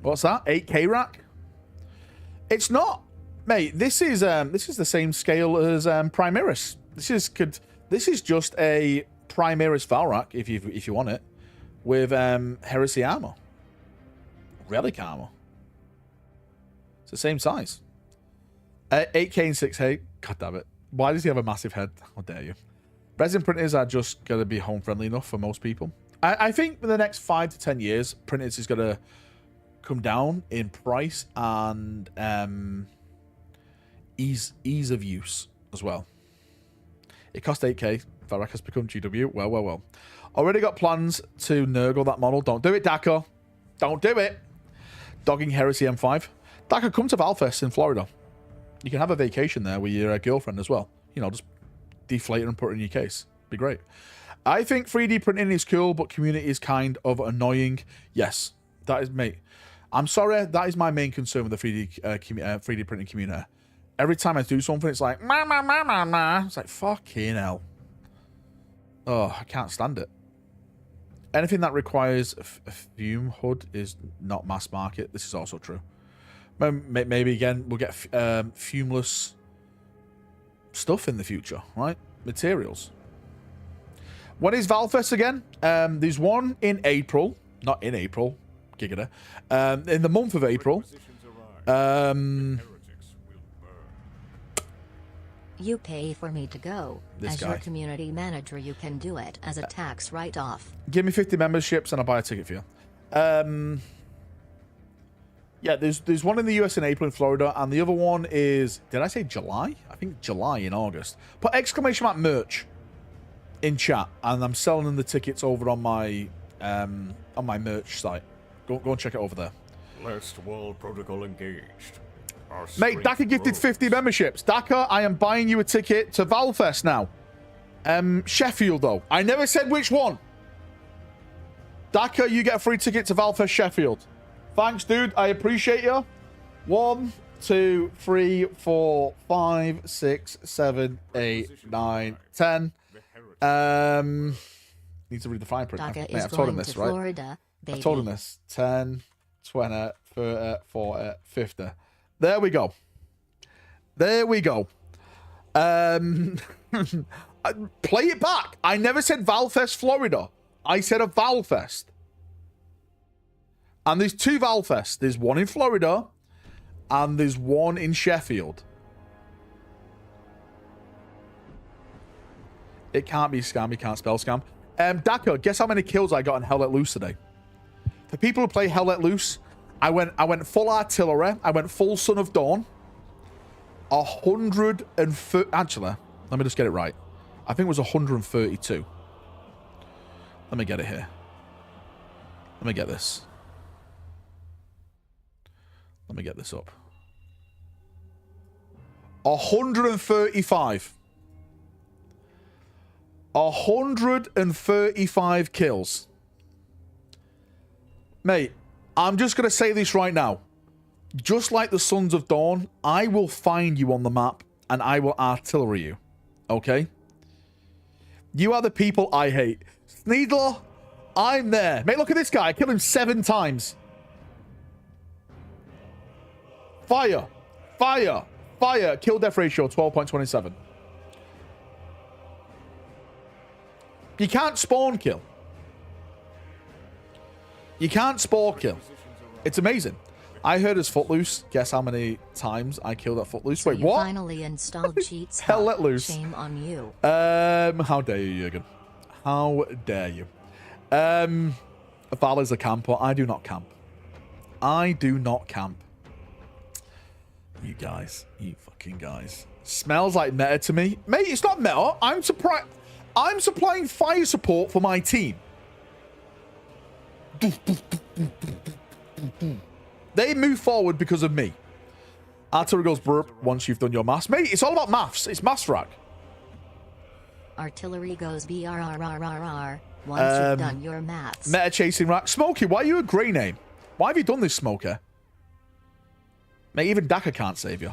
What's that? 8K rack? It's not, mate. This is the same scale as Primaris. This is just a Primaris Valrak if you want it, with Heresy armor, relic armor. It's the same size. 8K and 6K. God damn it! Why does he have a massive head? How dare you? Resin printers are just gonna be home friendly enough for most people. I think for the next 5 to 10 years, printers is gonna come down in price and ease of use as well. It cost 8K. Valrak has become GW. Well. Already got plans to Nurgle that model. Don't do it, Daco. Don't do it. Dogging Heresy M5. That could come to Valfest in Florida. You can have a vacation there with your girlfriend as well. You know, just deflate her and put her in your case. Be great. I think 3D printing is cool, but community is kind of annoying. Yes, that is, mate. I'm sorry, that is my main concern with the 3D printing community. Every time I do something, it's like, ma, ma, ma, ma, ma. It's like, fucking hell. Oh, I can't stand it. Anything that requires a fume hood is not mass market. This is also true. Maybe again, we'll get fumeless stuff in the future, right? Materials. When is Valfest again? There's one in April. Not in April. Giggity. In the month of April. You pay for me to go. This as guy. your community manager, you can do it as a tax write-off. Give me 50 memberships and I'll buy a ticket for you. Yeah, there's one in the US in April in Florida, and the other one is, did I say July? I think July in August. Put exclamation mark merch in chat, and I'm selling them the tickets over on my merch site. Go and check it over there. Last wall protocol engaged. Our Mate, strength Daka gifted grows. 50 memberships. Daka, I am buying you a ticket to Valfest now. Sheffield, though. I never said which one. Daka, you get a free ticket to Valfest Sheffield. Thanks, dude. I appreciate you. 1, 2, 3, 4, 5, 6, 7, 8, 9, 10. Need to read the fine print. Daka Mate, is I've told him going this, to right? Florida, baby. I've told him this. 10, 20, 30, 40, 50. There we go. There we go. Play it back. I never said Valfest, Florida. I said a Valfest. And there's 2 Valfests. There's one in Florida, and there's one in Sheffield. It can't be scam. You can't spell scam. Daka, guess how many kills I got in Hell Let Loose today? For people who play Hell Let Loose, I went full artillery. I went full Son of Dawn. 130. Actually, let me just get it right. I think it was 132. Let me get it here. Let me get this. Let me get this up. 135. 135 kills. Mate, I'm just going to say this right now. Just like the Sons of Dawn, I will find you on the map and I will artillery you. Okay? You are the people I hate. Sneedler, I'm there. Mate, look at this guy. I killed him 7 times. Fire. Fire. Fire. Kill death ratio 12.27. You can't spawn kill. You can't spawn kill. It's amazing. I heard his Footloose. Guess how many times I killed that Footloose? Wait, You what? finally installed cheats. Hell Let Loose. Shame on you. How dare you, Jürgen? How dare you? Val is a camper. I do not camp. I do not camp. You guys. You fucking guys. Smells like meta to me. Mate, it's not meta. I'm surprised. I'm supplying fire support for my team. They move forward because of me. Artillery goes burp once you've done your maths. Mate, it's all about maths. It's maths rack. Artillery goes BRRRRR once you've done your maths. Meta chasing rack. Smokey, why are you a grey name? Why have you done this, Smoker? Mate, even Daka can't save you.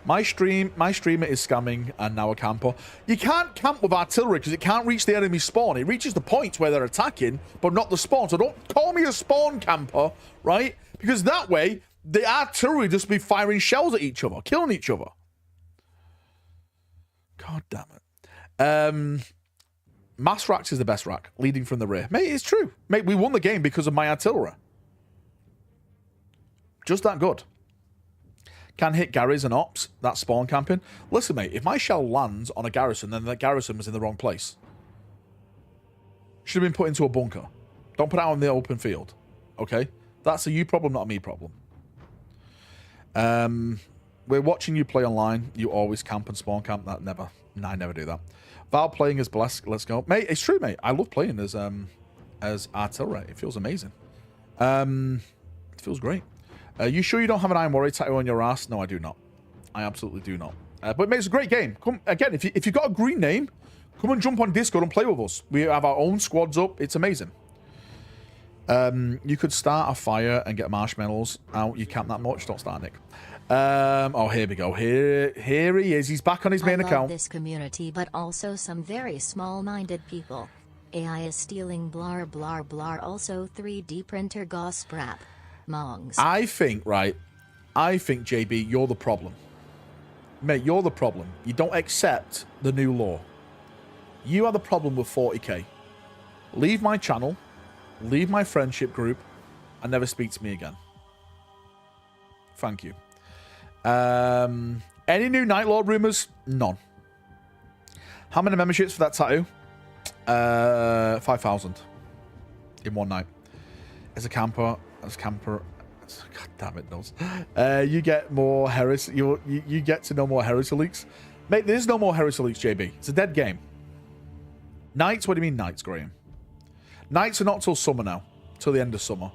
My streamer is scamming and now a camper. You can't camp with artillery because it can't reach the enemy spawn. It reaches the points where they're attacking, but not the spawn. So don't call me a spawn camper, right? Because that way, the artillery just be firing shells at each other, killing each other. God damn it. Mass racks is the best rack, leading from the rear. Mate, it's true. Mate, we won the game because of my artillery. Just that good. Can hit Garys and ops. That's spawn camping. Listen, mate, if my shell lands on a garrison, then the garrison was in the wrong place. Should have been put into a bunker. Don't put it out in the open field. Okay? That's a you problem, not a me problem. We're watching you play online. You always camp and spawn camp. That never. No, I never do that. Val playing as Bless. Let's go. Mate, it's true, mate. I love playing as artillery. It feels amazing. It feels great. You sure you don't have an Iron Warrior tattoo on your ass? No, I do not. I absolutely do not. But it makes a great game. Come again, if you've got a green name, come and jump on Discord and play with us. We have our own squads up. It's amazing. You could start a fire and get marshmallows out. You can't that much. Don't start, Nick. Oh, here we go. Here he is. He's back on his main I love account. This community, but also some very small-minded people. AI is stealing blar blar blar. Also 3D printer goss brap. Mongs. I think, JB, you're the problem. Mate, you're the problem. You don't accept the new law. You are the problem with 40k. Leave my channel, leave my friendship group, and never speak to me again. Thank you. Any new Night Lord rumors? None. How many memberships for that tattoo? 5,000 in one night. As a camper, God damn it, Nose. You get more heresy. You get to know more heresy leaks, mate. There's no more heresy leaks, JB. It's a dead game. Nights? What do you mean nights, Graham? Nights are not till summer now. Till the end of summer.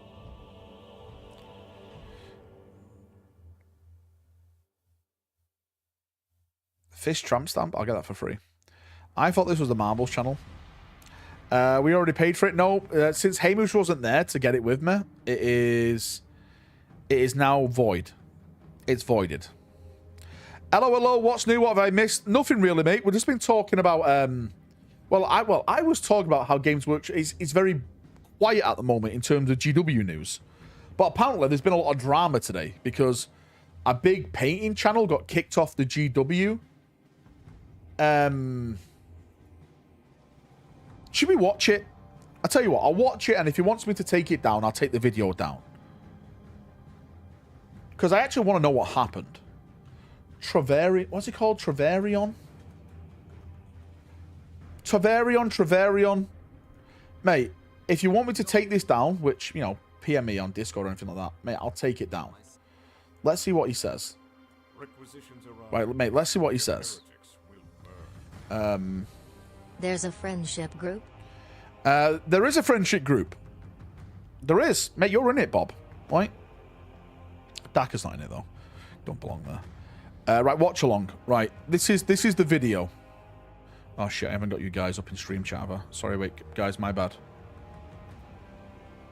Fish tramp stamp. I'll get that for free. I thought this was the Marbles channel. We already paid for it. No, since Hamish wasn't there to get it with me, it is now void. It's voided. Hello, what's new? What have I missed? Nothing really, mate. We've just been talking about I was talking about how Games Workshop is very quiet at the moment in terms of GW news. But apparently there's been a lot of drama today because a big painting channel got kicked off the GW. Should we watch it? I'll tell you what, I'll watch it, and if he wants me to take it down, I'll take the video down. Because I actually want to know what happened. What's it called? Travarion? Travarion. Mate, if you want me to take this down, which, you know, PM me on Discord or anything like that, mate, I'll take it down. Let's see what he says. Right, mate, let's see what he says. There's a friendship group? There is a friendship group. There is. Mate, you're in it, Bob. Right? Daka's not in it, though. Don't belong there. Right, watch along. Right, this is the video. Oh, shit, I haven't got you guys up in stream chat, have I? Sorry, wait, guys, my bad.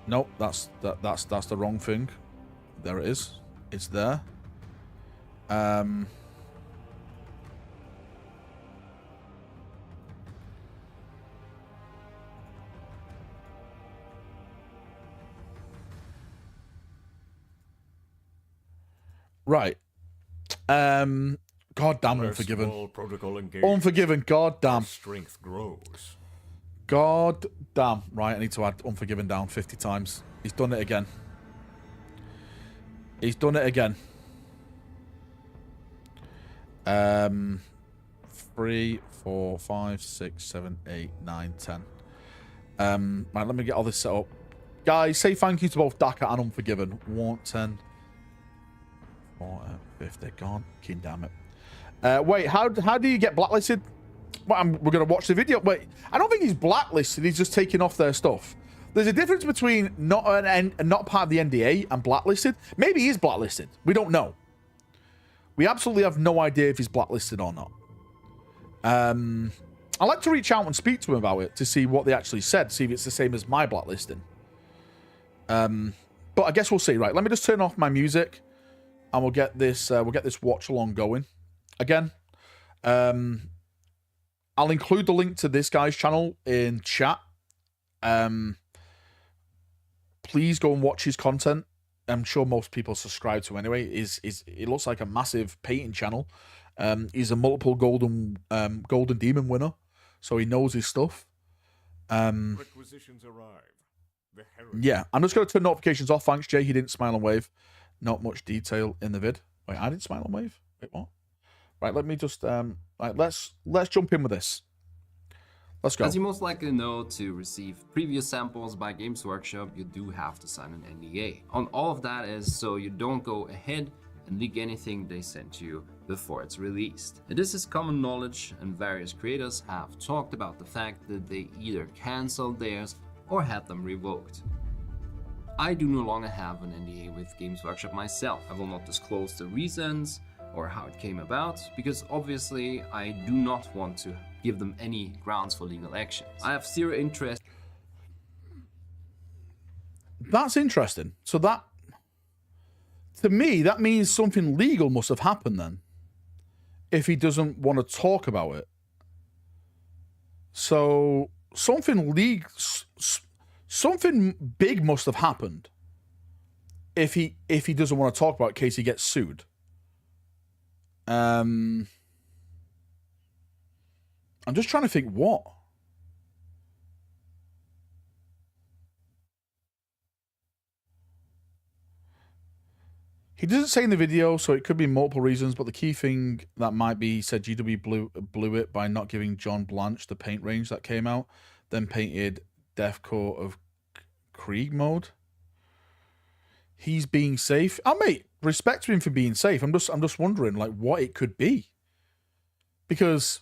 Nope, that's the wrong thing. There it is. It's there. Right. God damn, Unforgiven. Unforgiven, god damn. Strength grows. God damn. Right, I need to add Unforgiven down 50 times. He's done it again. He's done it again. 3, 4, 5, 6, 7, 8, 9, 10. Right, let me get all this set up. Guys, say thank you to both Daka and Unforgiven. 1, 10, 40, 50. God, king damn it. Wait, how do you get blacklisted? Well, we're going to watch the video. Wait, I don't think he's blacklisted. He's just taking off their stuff. There's a difference between not part of the NDA and blacklisted. Maybe he's blacklisted. We don't know. We absolutely have no idea if he's blacklisted or not. I'd like to reach out and speak to him about it to see what they actually said, see if it's the same as my blacklisting. But I guess we'll see. Right, let me just turn off my music, and we'll get this watch along going. Again, I'll include the link to this guy's channel in chat. Please go and watch his content. I'm sure most people subscribe to anyway. It looks like a massive painting channel. He's a multiple golden demon winner, so he knows his stuff. Requisitions arrive. Yeah, I'm just going to turn notifications off. Thanks, Jay. He didn't smile and wave. Not much detail in the vid. Wait, I didn't smile and wave. Wait, what? Right, let me just right, let's jump in with this. Let's go. As you most likely know, to receive previous samples by Games Workshop, you do have to sign an NDA. And all of that is so you don't go ahead and leak anything they sent you before it's released. And this is common knowledge, and various creators have talked about the fact that they either canceled theirs or had them revoked. I do no longer have an NDA with Games Workshop myself. I will not disclose the reasons or how it came about, because obviously I do not want to give them any grounds for legal actions. I have zero interest. That's interesting. So that, to me, that means something legal must have happened then, if he doesn't want to talk about it. So something something big must have happened if he doesn't want to talk about it in case he gets sued. I'm just trying to think what. He doesn't say in the video, so it could be multiple reasons, but the key thing that might be, he said GW blew it by not giving John Blanche the paint range that came out, then painted Deathcore of Krieg mode. He's being safe. Oh, mate, respect to him for being safe. I'm just wondering, like, what it could be. Because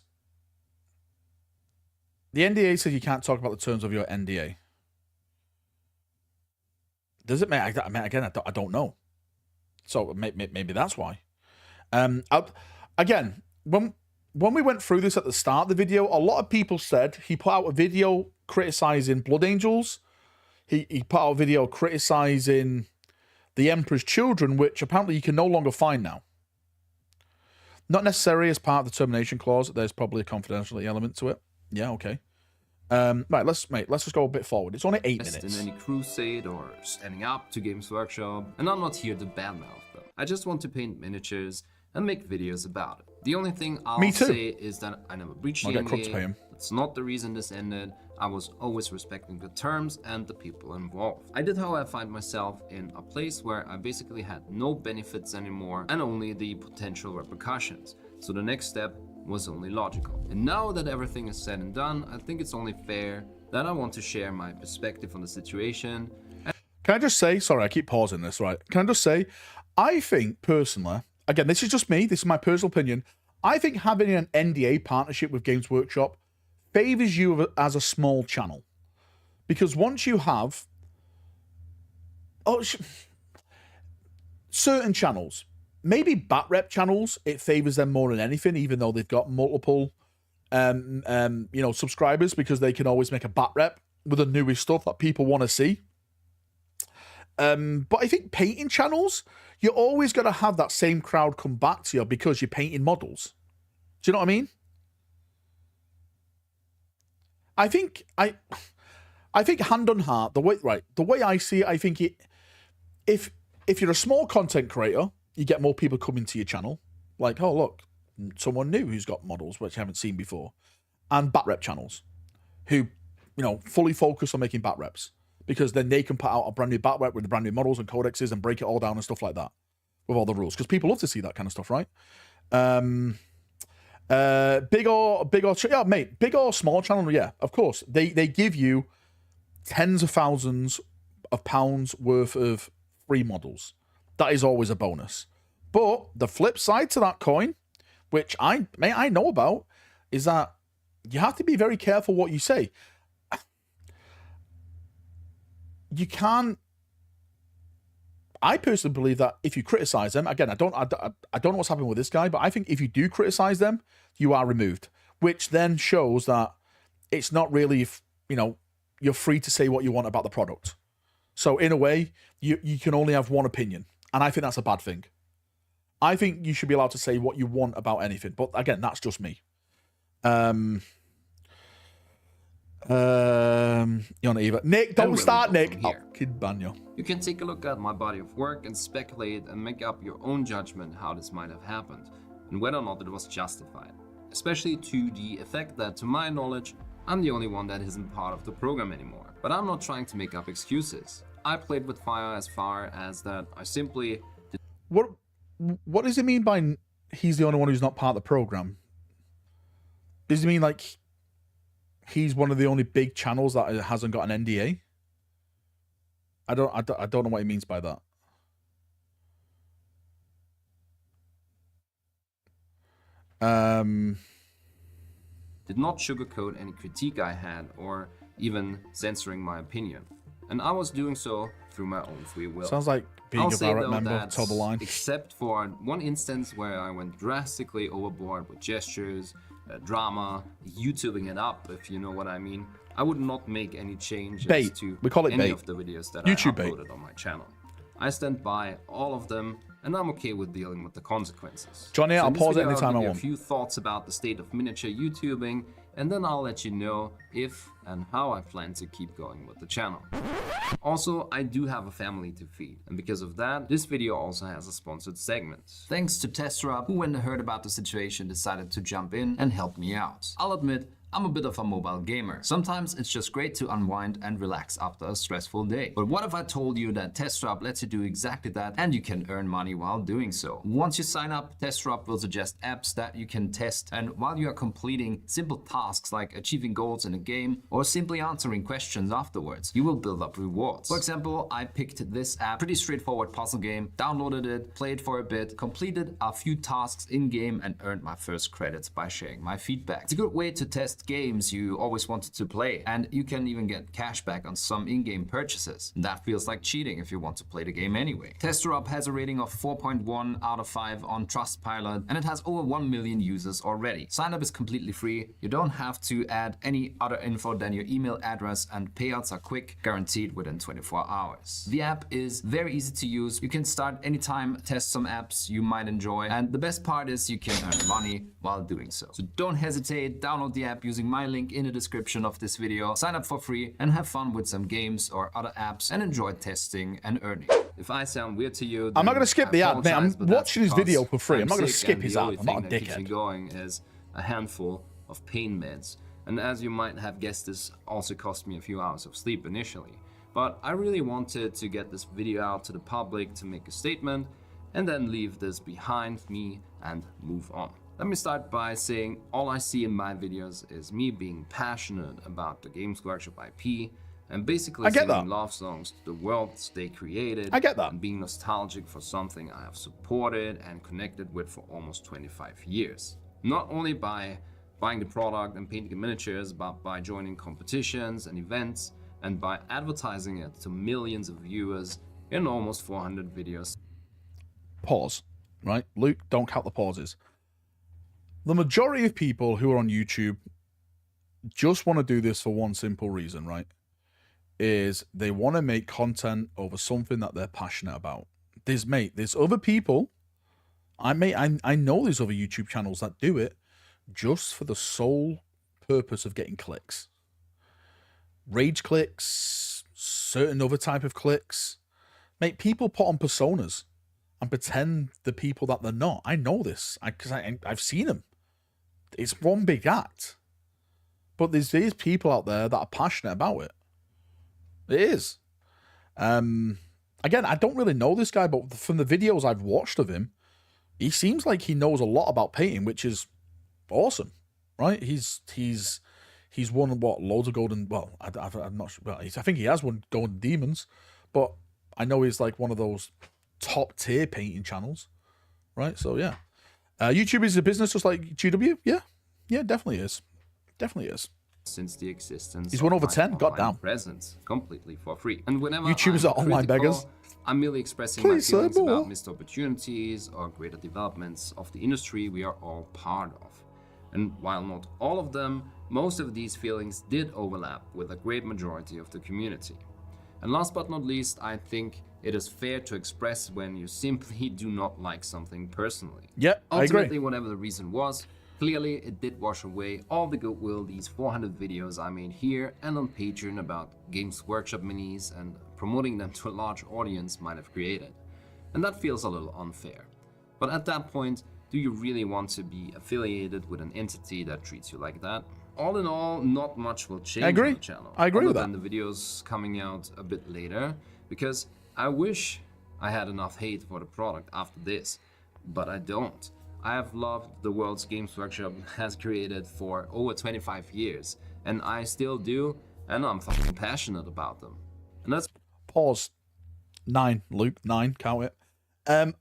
the NDA says you can't talk about the terms of your NDA. Does it, mate? Again, I don't know. So maybe that's why. Again, when we went through this at the start of the video, a lot of people said he put out a video criticizing Blood Angels. He put out a video criticizing the Emperor's Children, which apparently you can no longer find now. Not necessarily as part of the termination clause. There's probably a confidentiality element to it. Yeah, okay. Right, let's just go a bit forward. It's only 8 minutes. In any crusade or standing up to Games Workshop, and I'm not here to badmouth them. I just want to paint miniatures and make videos about it. The only thing I'll say is that I never breached the NDA. That's not the reason this ended. I was always respecting the terms and the people involved. I did, however, find myself in a place where I basically had no benefits anymore and only the potential repercussions. So the next step was only logical. And now that everything is said and done, I think it's only fair that I want to share my perspective on the situation. Can I just say, sorry, I keep pausing this, right? Can I just say, I think personally, again, this is just me, this is my personal opinion, I think having an NDA partnership with Games Workshop favors you as a small channel. Because once you have certain channels, maybe bat rep channels, it favors them more than anything, even though they've got multiple subscribers, because they can always make a bat rep with the newest stuff that people want to see. But I think painting channels, you're always going to have that same crowd come back to you because you're painting models. Do you know what I mean? I think hand on heart, the way I see it, I think if you're a small content creator, you get more people coming to your channel. Like, oh, look, someone new who's got models which I haven't seen before. And bat rep channels who, fully focus on making bat reps. Because then they can put out a brand new bat rep with the brand new models and codexes and break it all down and stuff like that. With all the rules. Because people love to see that kind of stuff, right? Big or small channel, yeah, of course. They give you tens of thousands of pounds worth of free models. That is always a bonus. But the flip side to that coin, which I know about, is that you have to be very careful what you say. You can't. I personally believe that if you criticize them, again, I don't know what's happening with this guy, but I think if you do criticize them, you are removed, which then shows that it's not really, you're free to say what you want about the product. So in a way, you can only have one opinion, and I think that's a bad thing. I think you should be allowed to say what you want about anything, but again, that's just me. Nick, don't start, Nick. Oh, kid banyo. You can take a look at my body of work and speculate and make up your own judgment how this might have happened and whether or not it was justified. Especially to the effect that, to my knowledge, I'm the only one that isn't part of the program anymore. But I'm not trying to make up excuses. I played with fire as far as that I simply... What does it mean by he's the only one who's not part of the program? Does it mean like he's one of the only big channels that hasn't got an NDA? I don't know what he means by that. Did not sugarcoat any critique I had or even censoring my opinion. and I was doing so through my own free will. Sounds like being I'll a say, Valrak though, member. that Tell the line. except for one instance where I went drastically overboard with gestures, drama, YouTubing it up, if you know what I mean, I would not make any changes Bait. to We call it any bait. of the videos that YouTube I bait. uploaded on my channel. I stand by all of them, and I'm okay with dealing with the consequences. Johnny, So I'll in this pause it video, anytime I'll I give you want. a few thoughts about the state of miniature YouTubing, and then I'll let you know if and how I plan to keep going with the channel. Also, I do have a family to feed, and because of that, this video also has a sponsored segment. Thanks to Testrap, who when they heard about the situation decided to jump in and help me out. I'll admit, I'm a bit of a mobile gamer. Sometimes it's just great to unwind and relax after a stressful day. But what if I told you that Testrap lets you do exactly that and you can earn money while doing so? Once you sign up, Testrap will suggest apps that you can test, and while you are completing simple tasks like achieving goals in a game or simply answering questions afterwards, you will build up rewards. For example, I picked this app, pretty straightforward puzzle game, downloaded it, played for a bit, completed a few tasks in-game and earned my first credits by sharing my feedback. It's a good way to test games you always wanted to play, and you can even get cash back on some in-game purchases. That feels like cheating if you want to play the game anyway. TesterUp has a rating of 4.1 out of 5 on Trustpilot, and it has over 1 million users already. Sign up is completely free. You don't have to add any other info than your email address, and payouts are quick, guaranteed within 24 hours. The app is very easy to use. You can start anytime, test some apps you might enjoy, and the best part is you can earn money while doing so. So don't hesitate, download the app using my link in the description of this video, sign up for free and have fun with some games or other apps and enjoy testing and earning. If I sound weird to you, I'm not going to skip the ad, mate. I'm but that's watching his because video for free. I'm not going to sick, skip and his the ad. only I'm not a thing that keeps me dickhead. going is a handful of pain meds. And as you might have guessed, this also cost me a few hours of sleep initially. But I really wanted to get this video out to the public to make a statement and then leave this behind me and move on. Let me start by saying all I see in my videos is me being passionate about the Games Workshop IP and basically singing love songs to the worlds they created. I get that. And being nostalgic for something I have supported and connected with for almost 25 years. Not only by buying the product and painting the miniatures, but by joining competitions and events and by advertising it to millions of viewers in almost 400 videos. Pause, right? Luke, don't count the pauses. The majority of people who are on YouTube just want to do this for one simple reason, right? Is they want to make content over something that they're passionate about. There's other people, I know there's other YouTube channels that do it just for the sole purpose of getting clicks. Rage clicks, certain other type of clicks. Mate, people put on personas and pretend the people that they're not. I know this because I've seen them. It's one big act. But there's these people out there that are passionate about it. It is. Again, I don't really know this guy, but from the videos I've watched of him, he seems like he knows a lot about painting, which is awesome, right? He's won what, loads of golden. Well, I'm not sure. I think he has won golden demons, but I know he's like one of those top tier painting channels, right? So yeah, YouTube is a business just like GW. Yeah, definitely is. Since the existence, he's won over 10. online Goddamn. presence completely for free. And whenever YouTubers are online beggars. I'm merely expressing Please my say feelings more. about missed opportunities or greater developments of the industry we are all part of. And while not all of them, most of these feelings did overlap with a great majority of the community. And last but not least, I think it is fair to express when you simply do not like something personally. Yep, I agree. Ultimately, whatever the reason was, clearly it did wash away all the goodwill these 400 videos I made here and on Patreon about Games Workshop minis and promoting them to a large audience might have created. And that feels a little unfair. But at that point, do you really want to be affiliated with an entity that treats you like that? All in all, not much will change on the channel. I agree with that. Other than the videos coming out a bit later, because I wish I had enough hate for the product after this, but I don't. I have loved the world's Games Workshop has created for over 25 years, and I still do, and I'm fucking passionate about them. And that's... Pause. 9, Luke. 9, count it.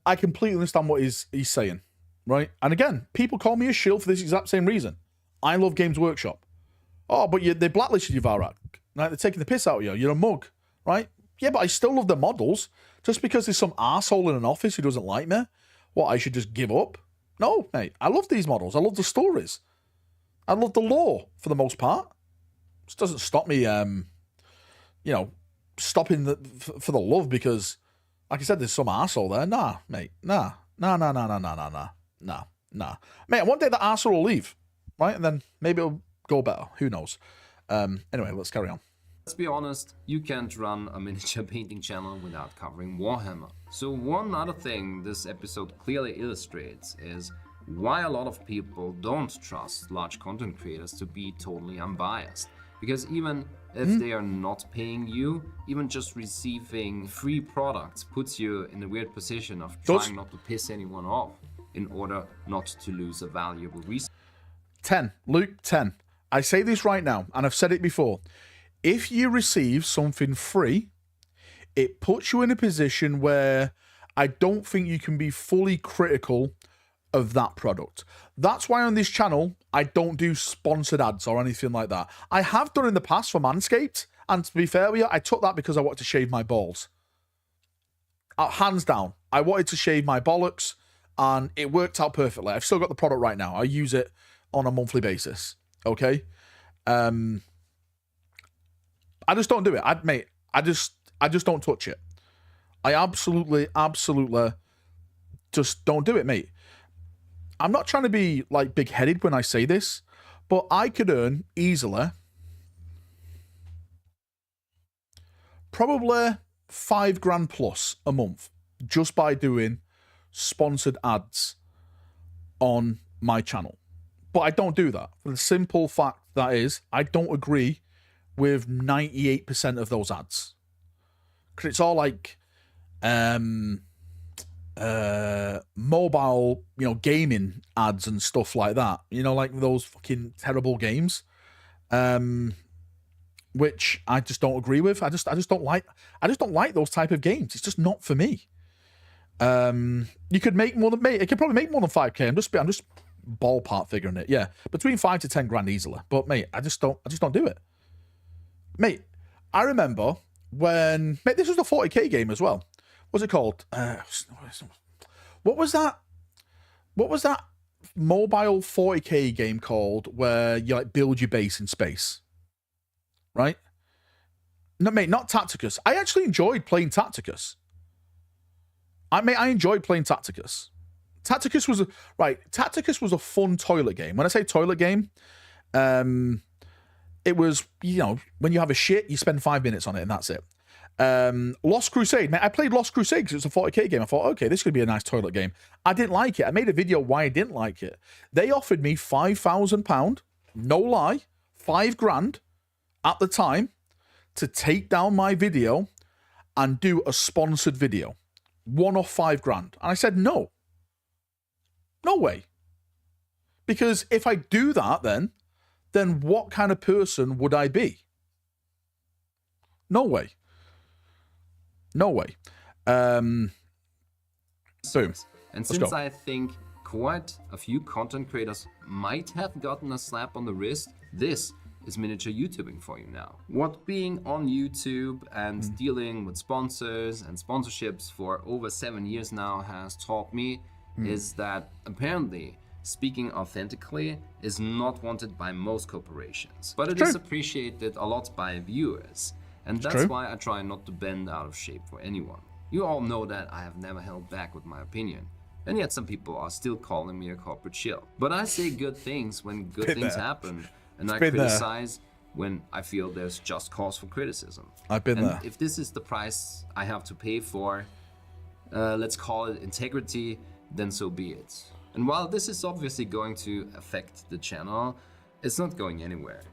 I completely understand what he's saying, right? And again, people call me a shill for this exact same reason. I love Games Workshop. Oh, but they blacklisted you, Valrak. Right? They're taking the piss out of you. You're a mug. right? Yeah, but I still love the models. Just because there's some arsehole in an office who doesn't like me, what, I should just give up? No, mate. I love these models. I love the stories. I love the lore for the most part. This doesn't stop me, stopping for the love because, like I said, there's some arsehole there. Nah, mate. Nah. Mate, one day the arsehole will leave, right? And then maybe it'll go better. Who knows? Anyway, let's carry on. Let's be honest, you can't run a miniature painting channel without covering Warhammer. So one other thing this episode clearly illustrates is why a lot of people don't trust large content creators to be totally unbiased. Because even if they are not paying you, even just receiving free products puts you in a weird position of trying not to piss anyone off in order not to lose a valuable resource. 10. Luke, 10. I say this right now, and I've said it before. If you receive something free, it puts you in a position where I don't think you can be fully critical of that product. That's why on this channel, I don't do sponsored ads or anything like that. I have done in the past for Manscaped, and to be fair with you, I took that because I wanted to shave my balls. Hands down, I wanted to shave my bollocks, and it worked out perfectly. I've still got the product right now. I use it on a monthly basis, okay? I just don't do it. I just don't touch it. I absolutely just don't do it, mate. I'm not trying to be like big-headed when I say this, but I could earn easily probably $5,000 plus a month just by doing sponsored ads on my channel. But I don't do that for the simple fact that is I don't agree with 98% of those ads. Because it's all like mobile, gaming ads and stuff like that. Like those fucking terrible games. Which I just don't agree with. I just don't like those type of games. It's just not for me. You could make more than it could probably make more than 5K. I'm just ballpark figuring it. Yeah. Between 5 to 10 grand easily. But mate, I just don't do it. Mate, I remember when this was the 40K game as well. What's it called? What was that? What was that mobile 40K game called where you like build your base in space? Right? No, mate, not Tacticus. I actually enjoyed playing Tacticus. I enjoyed playing Tacticus. Tacticus was a fun toilet game. When I say toilet game, it was, when you have a shit, you spend 5 minutes on it and that's it. Lost Crusade, mate, I played Lost Crusade because it was a 40K game. I thought, okay, this could be a nice toilet game. I didn't like it. I made a video why I didn't like it. They offered me £5,000, no lie, $5,000 at the time to take down my video and do a sponsored video. One off $5,000. And I said, no way. Because if I do that, then what kind of person would I be? No way. Boom. And since I think quite a few content creators might have gotten a slap on the wrist, this is miniature YouTubing for you now. What being on YouTube and dealing with sponsors and sponsorships for over 7 years now has taught me is that apparently speaking authentically is not wanted by most corporations, but it is appreciated a lot by viewers. And that's why I try not to bend out of shape for anyone. You all know that I have never held back with my opinion. And yet some people are still calling me a corporate shill. But I say good things when good things happen. And I criticize when I feel there's just cause for criticism. I've been there. If this is the price I have to pay for, let's call it integrity, then so be it. And while this is obviously going to affect the channel, it's not going anywhere.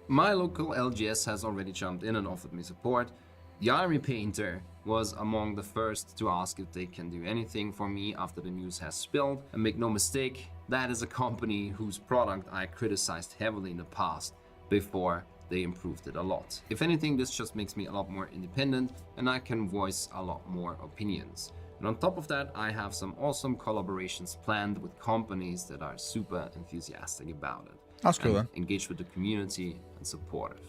My local LGS has already jumped in and offered me support. The Army Painter was among the first to ask if they can do anything for me after the news has spilled. And make no mistake, that is a company whose product I criticized heavily in the past before they improved it a lot. If anything, this just makes me a lot more independent and I can voice a lot more opinions. And on top of that, I have some awesome collaborations planned with companies that are super enthusiastic about it. That's cool then. Engaged with the community and supportive.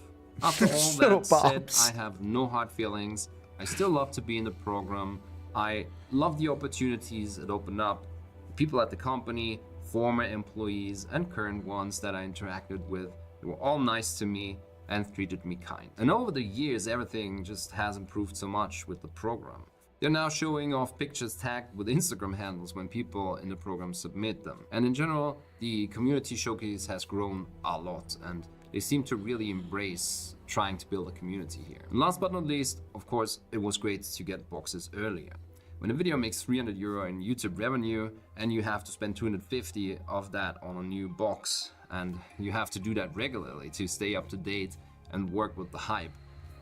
After all Shut up, that said, Babs. I have no hard feelings. I still love to be in the program. I love the opportunities it opened up. People at the company, former employees, and current ones that I interacted with, they were all nice to me and treated me kind. And over the years, everything just has improved so much with the program. They're now showing off pictures tagged with Instagram handles when people in the program submit them. And in general, the community showcase has grown a lot, and they seem to really embrace trying to build a community here. And last but not least, of course, it was great to get boxes earlier. When a video makes 300 euro in YouTube revenue and you have to spend 250 of that on a new box, and you have to do that regularly to stay up to date and work with the hype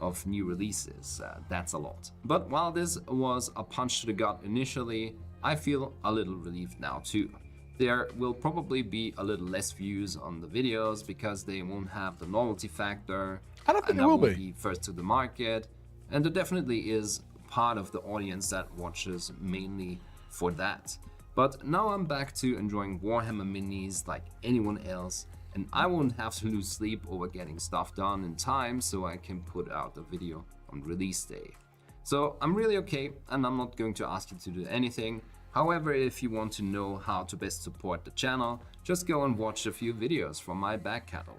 of new releases, that's a lot. But while this was a punch to the gut initially, I feel a little relieved now too. There will probably be a little less views on the videos because they won't have the novelty factor. I don't think and it I will won't be. first to the market. And there definitely is part of the audience that watches mainly for that. But now I'm back to enjoying Warhammer minis like anyone else, and I won't have to lose sleep over getting stuff done in time so I can put out a video on release day. So I'm really okay, and I'm not going to ask you to do anything. However, if you want to know how to best support the channel, just go and watch a few videos from my back catalog.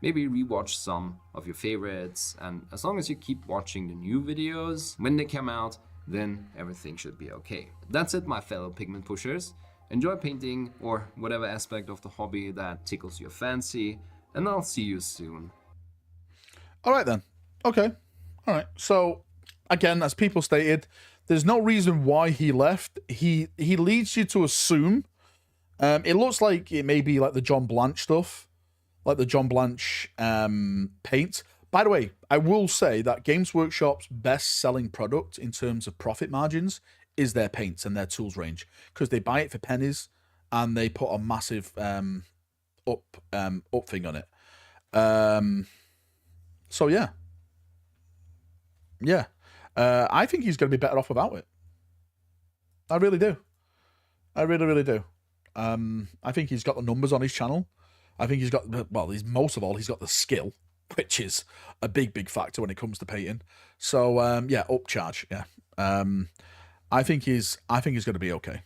Maybe rewatch some of your favorites, and as long as you keep watching the new videos when they come out, then everything should be okay. That's it, my fellow pigment pushers. Enjoy painting or whatever aspect of the hobby that tickles your fancy, and I'll see you soon. All right then. Okay. All right. So again, as people stated, there's no reason why he left. He leads you to assume. It looks like it may be like the John Blanche stuff, like the John Blanche paint. By the way, I will say that Games Workshop's best-selling product in terms of profit margins is their paints and their tools range, because they buy it for pennies and they put a massive up thing on it. So yeah. I think he's going to be better off without it. I really do. I really do. I think he's got the numbers on his channel. I think he's got, well, most of all, he's got the skill, which is a big factor when it comes to painting. So yeah, upcharge. Yeah. I think he's going to be okay.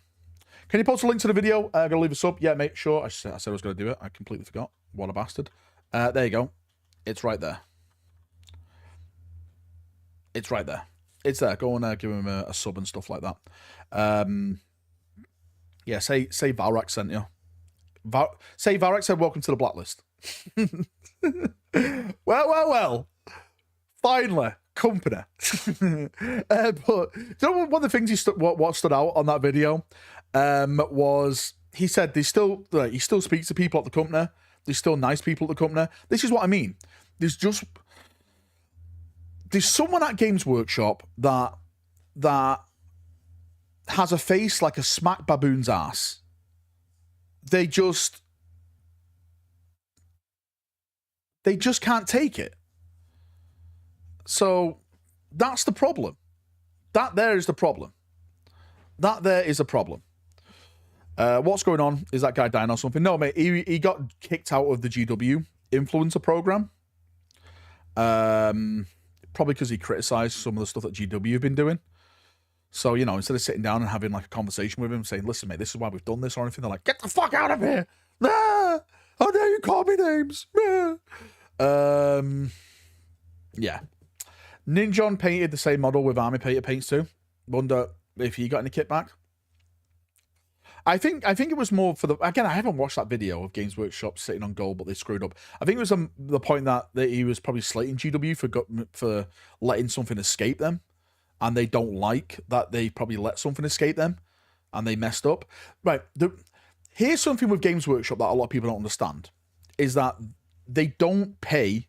Can you post a link to the video? I'm going to leave a sub. Yeah, mate, sure. I said I was going to do it. I completely forgot. What a bastard. There you go. It's right there. It's right there. It's there. Go and give him a sub and stuff like that. Yeah, say Valrak sent you. Say Valrak said welcome to the blacklist. Well. Finally, company. But you know, one of the things what stood out on that video was he said he still speaks to people at the company. There's still nice people at the company. This is what I mean. There's someone at Games Workshop that has a face like a smack baboon's ass. They just can't take it. So that's the problem. That there is the problem. What's going on? Is that guy dying or something? No, mate. He got kicked out of the GW influencer program. Probably because he criticised some of the stuff that GW have been doing. So, you know, instead of sitting down and having like a conversation with him, saying, listen, mate, this is why we've done this or anything, they're like, get the fuck out of here. Ah, how dare you call me names? Ah. Yeah. Ninjon painted the same model with Army Painter paints too. Wonder if he got any kit back. I think it was more for the, again, I haven't watched that video of Games Workshop sitting on gold, but they screwed up. I think it was the point that he was probably slating GW for letting something escape them, and they don't like that they probably let something escape them, and they messed up. Right. Here's something with Games Workshop that a lot of people don't understand, is that they don't pay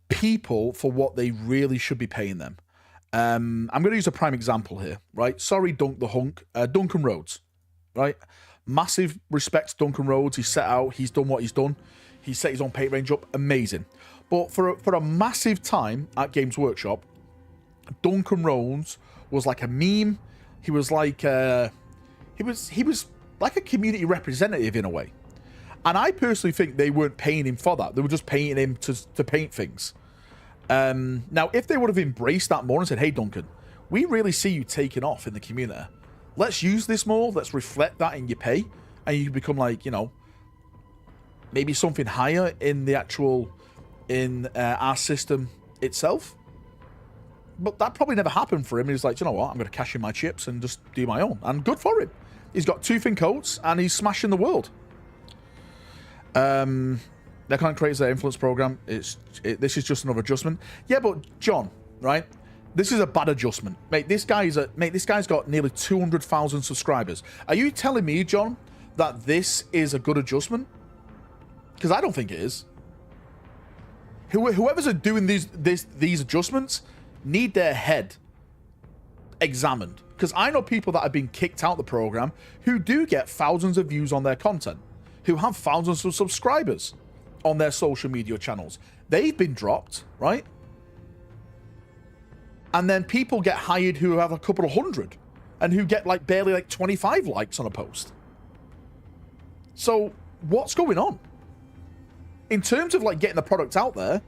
people for what they really should be paying them. I'm going to use a prime example here, right? Sorry, Dunk the Hunk. Duncan Rhodes, right? Massive respect to Duncan Rhodes. He's set out. He's done what he's done. He set his own paint range up. Amazing. But for a massive time at Games Workshop, Duncan Rhodes was like a meme. He was like he was like a community representative in a way. And I personally think they weren't paying him for that. They were just paying him to paint things. Now, if they would have embraced that more and said, hey, Duncan, we really see you taking off in the community. Let's use this more. Let's reflect that in your pay. And you become like, you know, maybe something higher in the actual, in our system itself. But that probably never happened for him. He was like, you know what? I'm going to cash in my chips and just do my own. And good for him. He's got 2 thin coats and he's smashing the world. That kind of creates their influence program. This is just another adjustment. Yeah, but John, right? This is a bad adjustment, mate. This guy's got nearly 200,000 subscribers. Are you telling me, John, that this is a good adjustment? Because I don't think it is. Whoever's doing these adjustments need their head examined. Because I know people that have been kicked out of the program who do get thousands of views on their content, who have thousands of subscribers on their social media channels. They've been dropped, right? And then people get hired who have a couple of hundred and who get like barely like 25 likes on a post. So what's going on? In terms of like getting the product out there,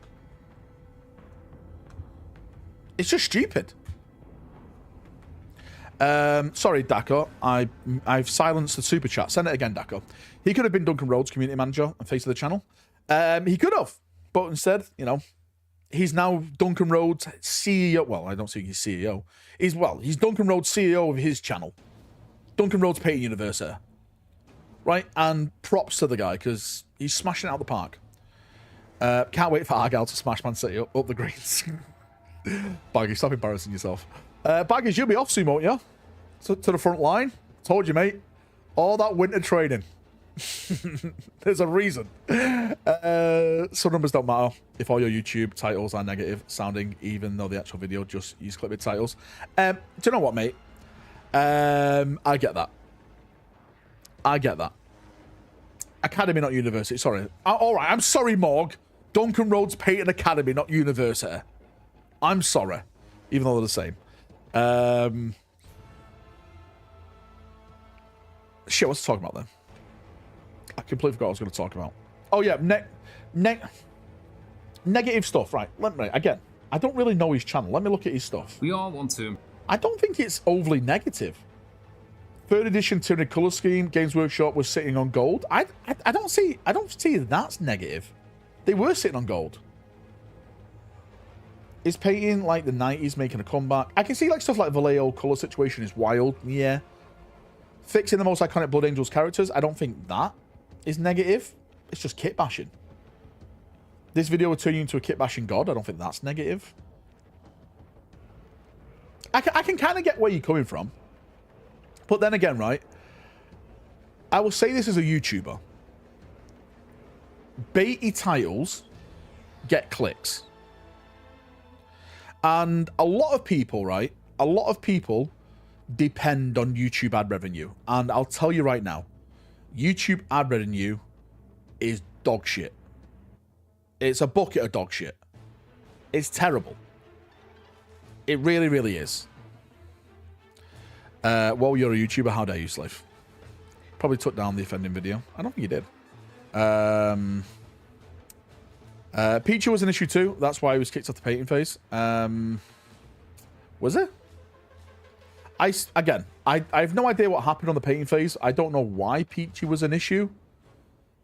it's just stupid. Sorry, Dako. I've silenced the super chat. Send it again, Dako. He could have been Duncan Rhodes, community manager and face of the channel. He could have, but instead, you know, he's now Duncan Rhodes CEO. Well, I don't think he's CEO. He's Duncan Rhodes CEO of his channel, Duncan Rhodes Painting University, right? And props to the guy because he's smashing it out of the park. Can't wait for Argyle to smash Man City up the greens. Baggy, stop embarrassing yourself. Baggy, you'll be off soon, won't you? To the front line. Told you, mate. All that winter training. There's a reason. Some numbers don't matter if all your YouTube titles are negative sounding, even though the actual video just use clickbait titles. Do you know what, mate? I get that. I get that. Academy, not university. Sorry. All right. I'm sorry, Morg. Duncan Rhodes Painting Academy, not university. I'm sorry, even though they're the same. Shit, what's to talk about then? I completely forgot what I was going to talk about. Oh yeah, negative stuff. Right, again, I don't really know his channel. Let me look at his stuff. We all want to. I don't think it's overly negative. 3rd edition Tyranid color scheme. Games Workshop was sitting on gold. I don't see that's negative. They were sitting on gold. Is painting like the 90s making a comeback? I can see like stuff like Vallejo color situation is wild. Yeah. Fixing the most iconic Blood Angels characters. I don't think that is negative. It's just kit bashing. This video will turn you into a kit bashing god. I don't think that's negative. I can kind of get where you're coming from. But then again, right? I will say this as a YouTuber. Baity titles get clicks. And a lot of people, right? A lot of people depend on YouTube ad revenue. And I'll tell you right now, YouTube ad revenue is dog shit. It's a bucket of dog shit. It's terrible. It really, really is. Well, you're a YouTuber. How dare you, Slave? Probably took down the offending video. I don't think you did. Pichu was an issue too. That's why he was kicked off the painting phase. Was it? I have no idea what happened on the painting phase. I don't know why Peachy was an issue.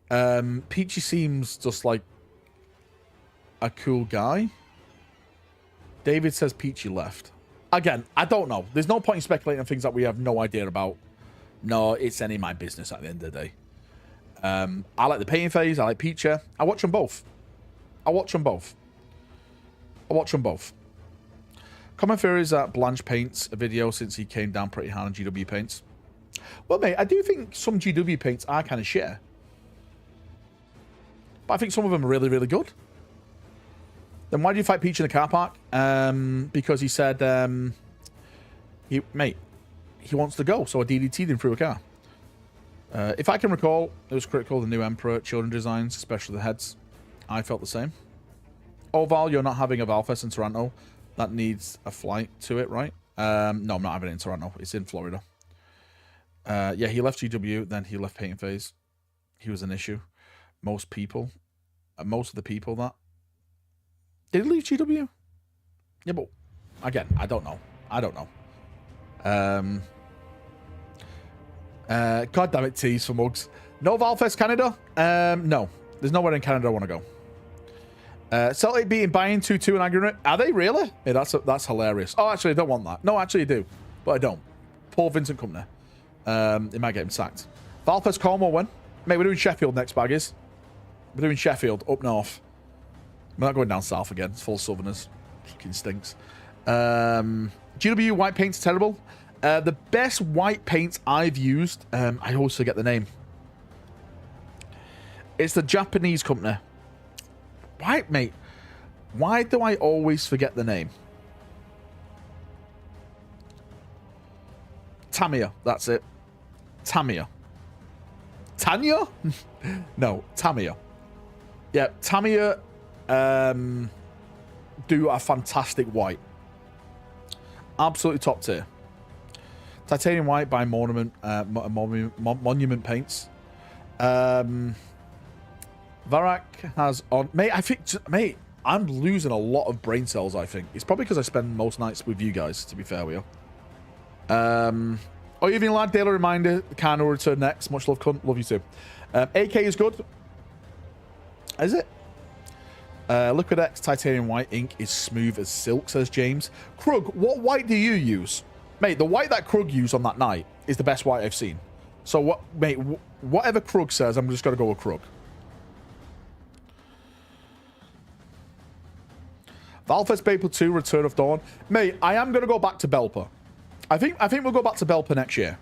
Peachy seems just like a cool guy. David says Peachy left. Again, I don't know. There's no point in speculating on things that we have no idea about. No, it's any of my business at the end of the day. I like the painting phase. I like Peachy. I watch them both. Common theory is that Blanche paints a video since he came down pretty hard on GW paints. Well, mate, I do think some GW paints are kind of shit. But I think some of them are really, really good. Then why did you fight Peach in the car park? Because he said, he wants to go, so I DDT'd him through a car. If I can recall, it was critical of the new Emperor children designs, especially the heads. I felt the same. Oh, Val, you're not having a Valfest in Toronto. That needs a flight to it, right? No, I'm not having it in Toronto. It's in Florida. Yeah, he left GW, then he left painting phase. He was an issue. most people, most of the people that did he leave GW? Yeah, but again, I don't know. God damn it, tease for mugs. No Valfest Canada? No. There's nowhere in Canada I want to go. Celtic beating Bayern 2-2 in aggregate. Are they really? Yeah, that's hilarious. Oh, actually, I don't want that. No, actually, I do. But I don't. Poor Vincent Company. It might get him sacked. Valfest Cornwall win. Mate, we're doing Sheffield next, baggies. We're doing Sheffield up north. We're not going down south again. It's full of southerners. Fucking stinks. GW white paint's terrible. The best white paint I've used, I always forget the name. It's the Japanese company. Why, mate? Why do I always forget the name? Tamiya, that's it. Tamiya. Tanya? No, Tamiya. Yeah, Tamiya do a fantastic white. Absolutely top tier. Titanium white by Monument Paints. Valrak has on... Mate, I'm losing a lot of brain cells, I think. It's probably because I spend most nights with you guys, to be fair with you. Oh, evening lad, daily reminder, Kano will return next. Much love, cunt. Love you too. AK is good. Is it? Liquid X Titanium White ink is smooth as silk, says James. Krug, what white do you use? Mate, the white that Krug used on that night is the best white I've seen. So, what, mate, whatever Krug says, I'm just going to go with Krug. Valfest Maple 2, Return of Dawn. Mate, I am going to go back to Belper. I think we'll go back to Belper next year.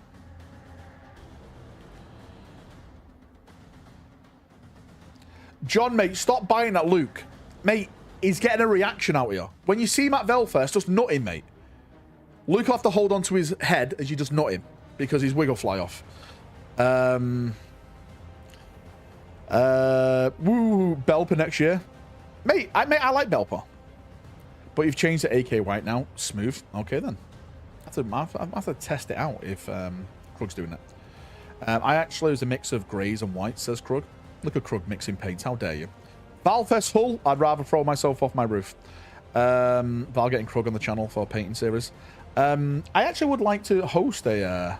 John, mate, stop buying that Luke. Mate, he's getting a reaction out here. When you see him at Velfest, just nut him, mate. Luke will have to hold on to his head as you just nut him because his wig will fly off. Woo, Belper next year. Mate, I like Belper. But you've changed to AK White now. Smooth. Okay, then. I have to test it out if Krug's doing it. I actually was a mix of greys and whites, says Krug. Look at Krug mixing paints. How dare you? Valfest Hull. I'd rather throw myself off my roof. Val getting Krug on the channel for a painting series. I actually would like to host a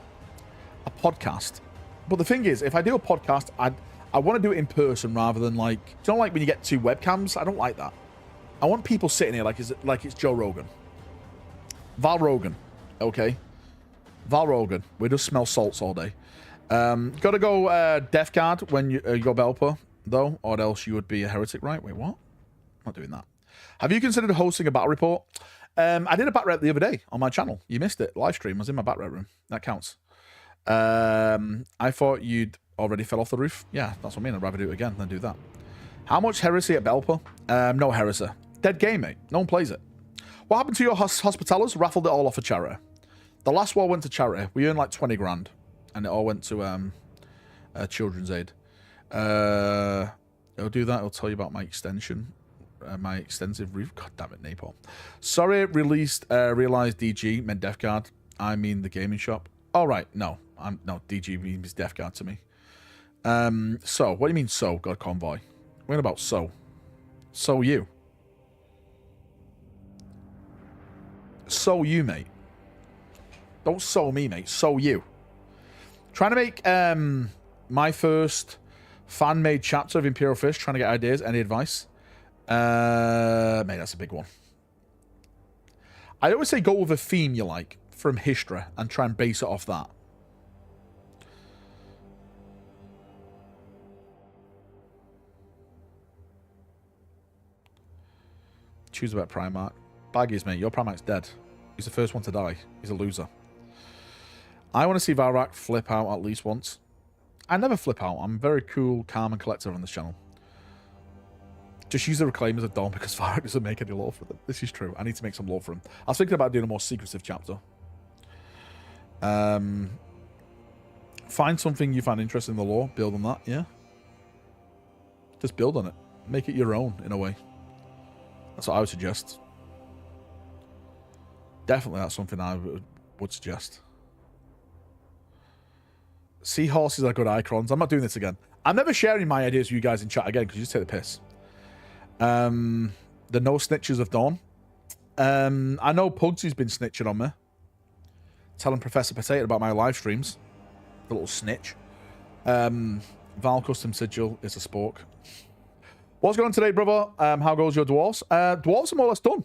podcast. But the thing is, if I do a podcast, I want to do it in person rather than like... Do you know like when you get two webcams? I don't like that. I want people sitting here like it's Joe Rogan. Val Rogan. Okay. Val Rogan. We just smell salts all day. Gotta go Death Guard when you go Belper, though, or else you would be a heretic, right? Wait, what? I'm not doing that. Have you considered hosting a battle report? I did a battle rep the other day on my channel. You missed it. Live stream. I was in my battle rep room. That counts. I thought you'd already fell off the roof. Yeah, that's what I mean. I'd rather do it again than do that. How much heresy at Belper? No heresy. Dead game, mate. No one plays it. What happened to your hospitalers? Raffled it all off for charity. The last war went to charity. We earned like 20 grand. And it all went to Children's Aid. It'll do that. It'll tell you about my extension. My extensive roof. God damn it, Napalm. Sorry, realized DG meant Death Guard. I mean the gaming shop. All right, no. No, DG means Death Guard to me. So, what do you mean so, God Convoy? What about so? So you. So you, mate. Don't so me, mate. So you. Trying to make my first fan-made chapter of Imperial Fish. Trying to get ideas. Any advice? Mate, that's a big one. I always say go with a theme you like from history and try and base it off that. Choose about Primarch. Baggies, mate. Your Primarch's dead. He's the first one to die. He's a loser. I want to see Valrak flip out at least once. I never flip out. I'm very cool, calm, and collective on this channel. Just use the Reclaimers of Dawn because Valrak doesn't make any lore for them. This is true. I need to make some lore for him. I was thinking about doing a more secretive chapter. Find something you find interesting in the lore. Build on that, yeah? Just build on it. Make it your own, in a way. That's what I would suggest. Definitely that's something I would suggest. Seahorses are good icons. I'm not doing this again. I'm never sharing my ideas with you guys in chat again because you just take the piss. The no snitches of dawn. I know Pugsy's been snitching on me, telling Professor Potato about my live streams. The little snitch. Val Custom Sigil is a spork. What's going on today, brother? How goes your dwarves? Dwarves are more or less done.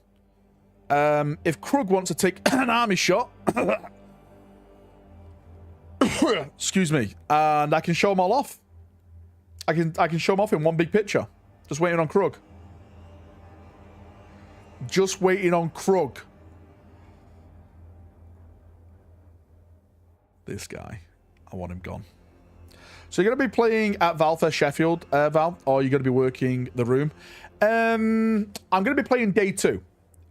If Krug wants to take an army shot, excuse me, and I can show them all off. I can show them off in one big picture. Just waiting on Krug. Just waiting on Krug. This guy. I want him gone. So you're going to be playing at Valfest Sheffield, Val, or you're going to be working the room. I'm going to be playing day 2.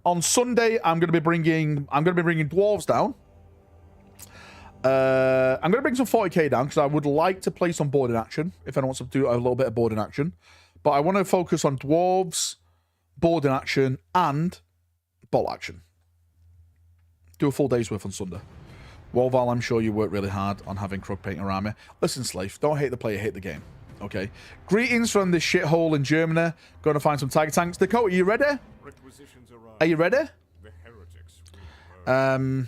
On Sunday, I'm going to be bringing dwarves down. I'm going to bring some 40k down because I would like to play some boarding action if anyone wants to do a little bit of boarding action. But I want to focus on dwarves, boarding action, and bolt action. Do a full day's worth on Sunday. Wolval, I'm sure you work really hard on having Krug painting around me. Listen, Slave, don't hate the player, hate the game. Okay? Greetings from this shithole in Germany. Going to find some tiger tanks. Dakota, are you ready? Are you ready? The heretics.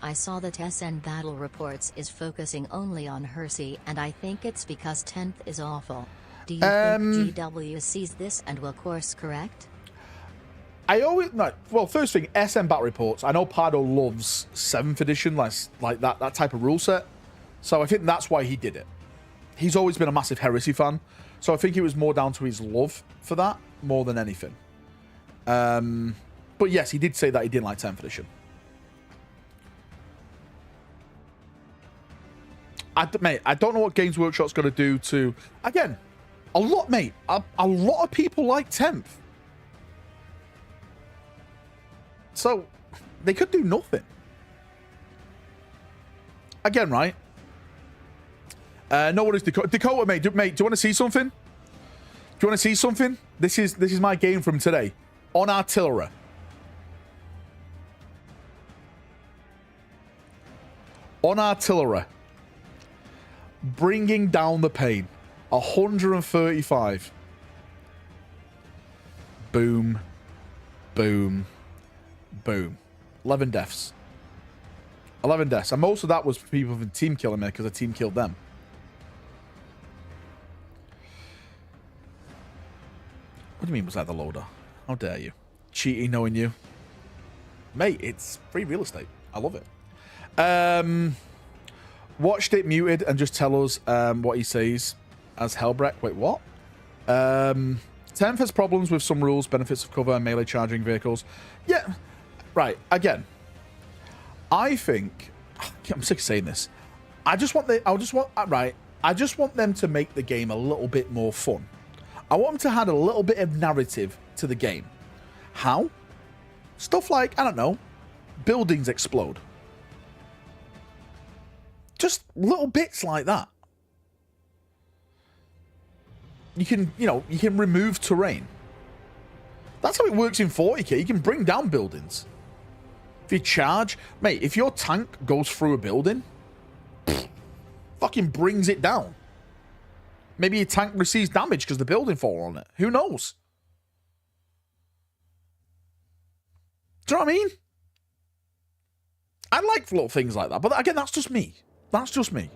I saw that SN Battle Reports is focusing only on Hersey, and I think it's because 10th is awful. Do you think GW sees this and will course correct? I always no. Well, first thing, SM Battle Reports. I know Pardo loves 7th edition, like that type of rule set. So I think that's why he did it. He's always been a massive Heresy fan, so I think it was more down to his love for that more than anything. But yes, he did say that he didn't like 10th edition. Mate, I don't know what Games Workshop's going to do to... Again, a lot of people like 10th. So, they could do nothing. Again, right? No one is Dakota. Dakota, mate, do you want to see something? Do you want to see something? This is my game from today. On artillery. On artillery. Bringing down the pain. 135. Boom. Boom. Boom. 11 deaths. 11 deaths. And most of that was people from team killing me because the team killed them. What do you mean was that the loader? How dare you? Cheating knowing you. Mate, it's free real estate. I love it. Watched it muted and just tell us what he says as Hellbreck. Wait, what? 10th has problems with some rules, benefits of cover, and melee charging vehicles. Yeah. Right, again, I think I'm sick of saying this. I just want them to make the game a little bit more fun. I want them to add a little bit of narrative to the game. How? Stuff like, I don't know, buildings explode. Just little bits like that. You can remove terrain. That's how it works in 40k. You can bring down buildings. If you charge, mate, if your tank goes through a building, fucking brings it down. Maybe your tank receives damage because the building falls on it. Who knows? Do you know what I mean? I like little things like that. But again, that's just me. That's just me.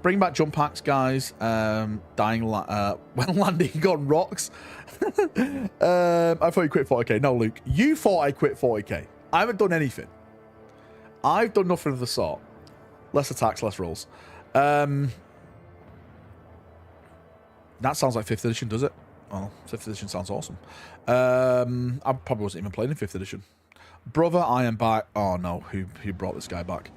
Bring back jump packs, guys. When landing on rocks. I thought you quit 40k. No, Luke. You thought I quit 40k. I haven't done anything. I've done nothing of the sort. Less attacks, less rolls. That sounds like 5th edition, does it? Well, 5th edition sounds awesome. I probably wasn't even playing in 5th edition. Brother, I am back. Oh, no. Who brought this guy back?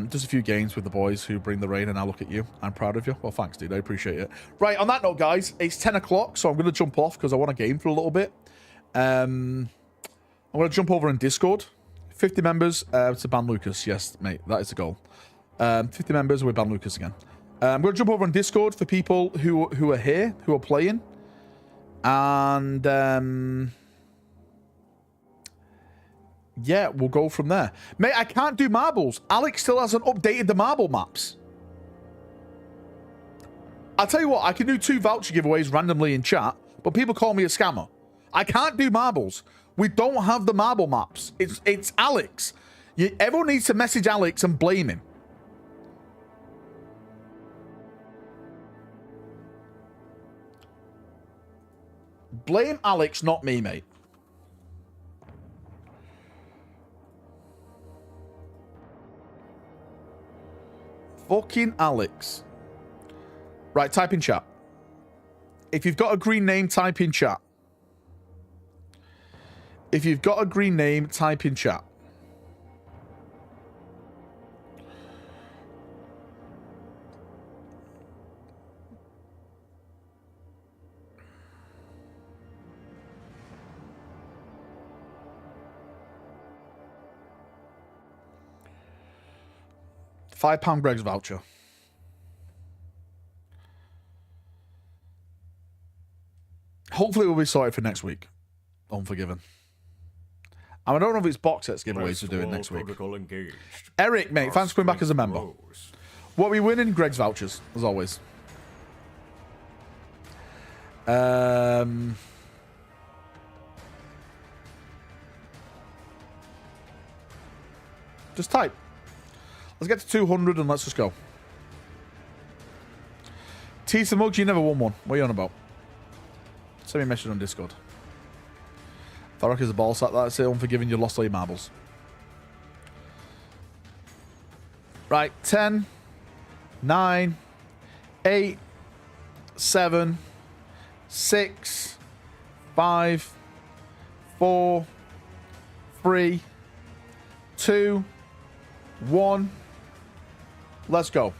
Just a few games with the boys who bring the rain, and I look at you. I'm proud of you. Well, thanks, dude. I appreciate it. Right, on that note, guys, it's 10 o'clock, so I'm going to jump off because I want to game for a little bit. I'm going to jump over in Discord. 50 members to ban Lucas. Yes, mate, that is the goal. 50 members, we ban Lucas again. I'm going to jump over on Discord for people who are here, who are playing. And... yeah, we'll go from there. Mate, I can't do marbles. Alex still hasn't updated the marble maps. I'll tell you what, I can do 2 voucher giveaways randomly in chat, but people call me a scammer. I can't do marbles. We don't have the marble maps. It's Alex. Everyone needs to message Alex and blame him. Blame Alex, not me, mate. Fucking Alex. Right, type in chat. If you've got a green name, type in chat. If you've got a green name, type in chat. £5 Greg's voucher. Hopefully we'll be sorted for next week. Unforgiven. And I don't know if it's box sets giveaways we're doing next week. Eric, mate, thanks for coming back as a member. What are we winning? Greg's vouchers, as always. Just type. Let's get to 200 and let's just go. Tease the mugs, you never won one. What are you on about? Send me a message on Discord. Valrak is a ball sack. That's it. Unforgiving, you lost all your marbles. Right. 10, 9, 8, 7, 6, 5, 4, 3, 2, 1. Let's go.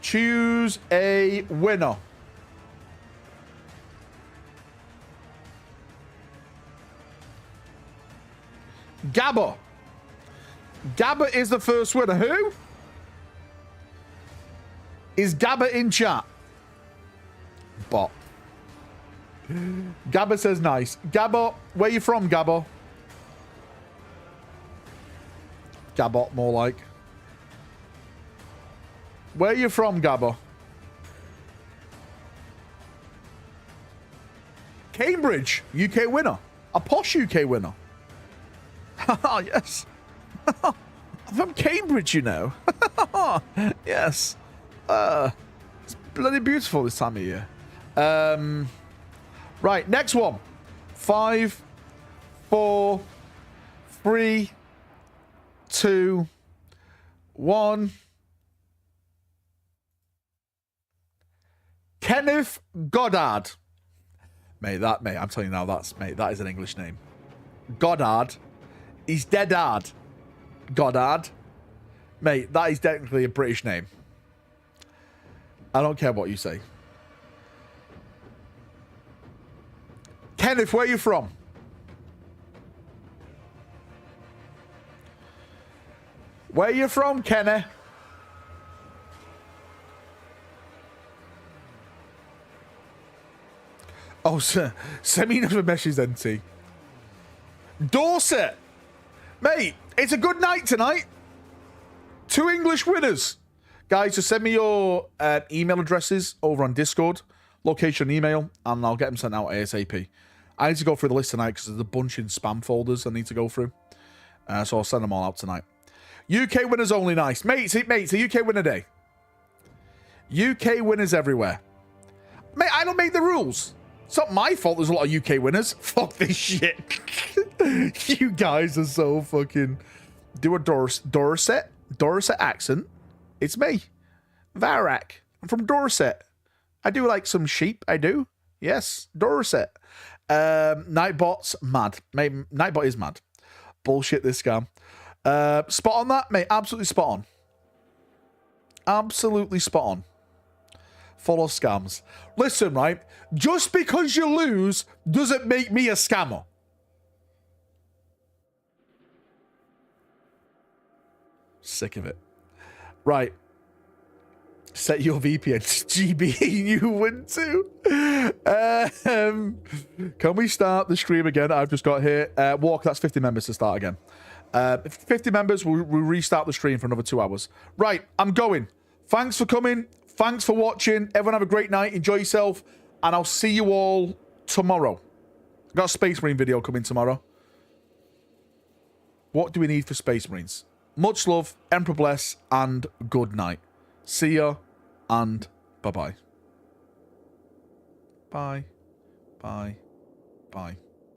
Choose a winner. Gabba. Gabba is the first winner. Who? Is Gabba in chat? Bot. Gabba says nice. Gabba, where you from, Gabba? Gabot, more like. Where are you from, Gabba? Cambridge, UK winner. A posh UK winner. Haha, yes. I'm from Cambridge, you know. Yes. It's bloody beautiful this time of year. Right, next one. 5, 4, 3, 2, 1. Kenneth Goddard. Mate, I'm telling you now, that is an English name. Goddard. He's dead hard. Goddard. Mate, that is technically a British name. I don't care what you say. Kenneth, where are you from? Where are you from, Kenneth? Oh, sir. Send me another message then, T. Dorset. Mate, it's a good night tonight. 2 English winners. Guys, just send me your email addresses over on Discord. Location, email, and I'll get them sent out ASAP. I need to go through the list tonight because there's a bunch in spam folders I need to go through. So I'll send them all out tonight. UK winners only, nice. Mate, it's a UK winner day. UK winners everywhere. Mate, I don't make the rules. It's not my fault there's a lot of UK winners. Fuck this shit. You guys are so fucking... Do a Dorset accent. It's me. Valrak. I'm from Dorset. I do like some sheep. I do. Yes. Dorset. Nightbot's mad. Mate, Nightbot is mad. Bullshit, this scam. Spot on that, mate. Absolutely spot on. Absolutely spot on. Follow scams. Listen, right? Just because you lose doesn't make me a scammer. Sick of it. Right. Set your VPN to GB. You win too. Can we start the stream again? I've just got here. Walk, that's 50 members to start again. 50 members, we'll restart the stream for another 2 hours. Right, I'm going. Thanks for coming. Thanks for watching. Everyone have a great night. Enjoy yourself. And I'll see you all tomorrow. Got a Space Marine video coming tomorrow. What do we need for Space Marines? Much love, Emperor bless, and good night. See ya, and bye-bye. Bye. Bye. Bye.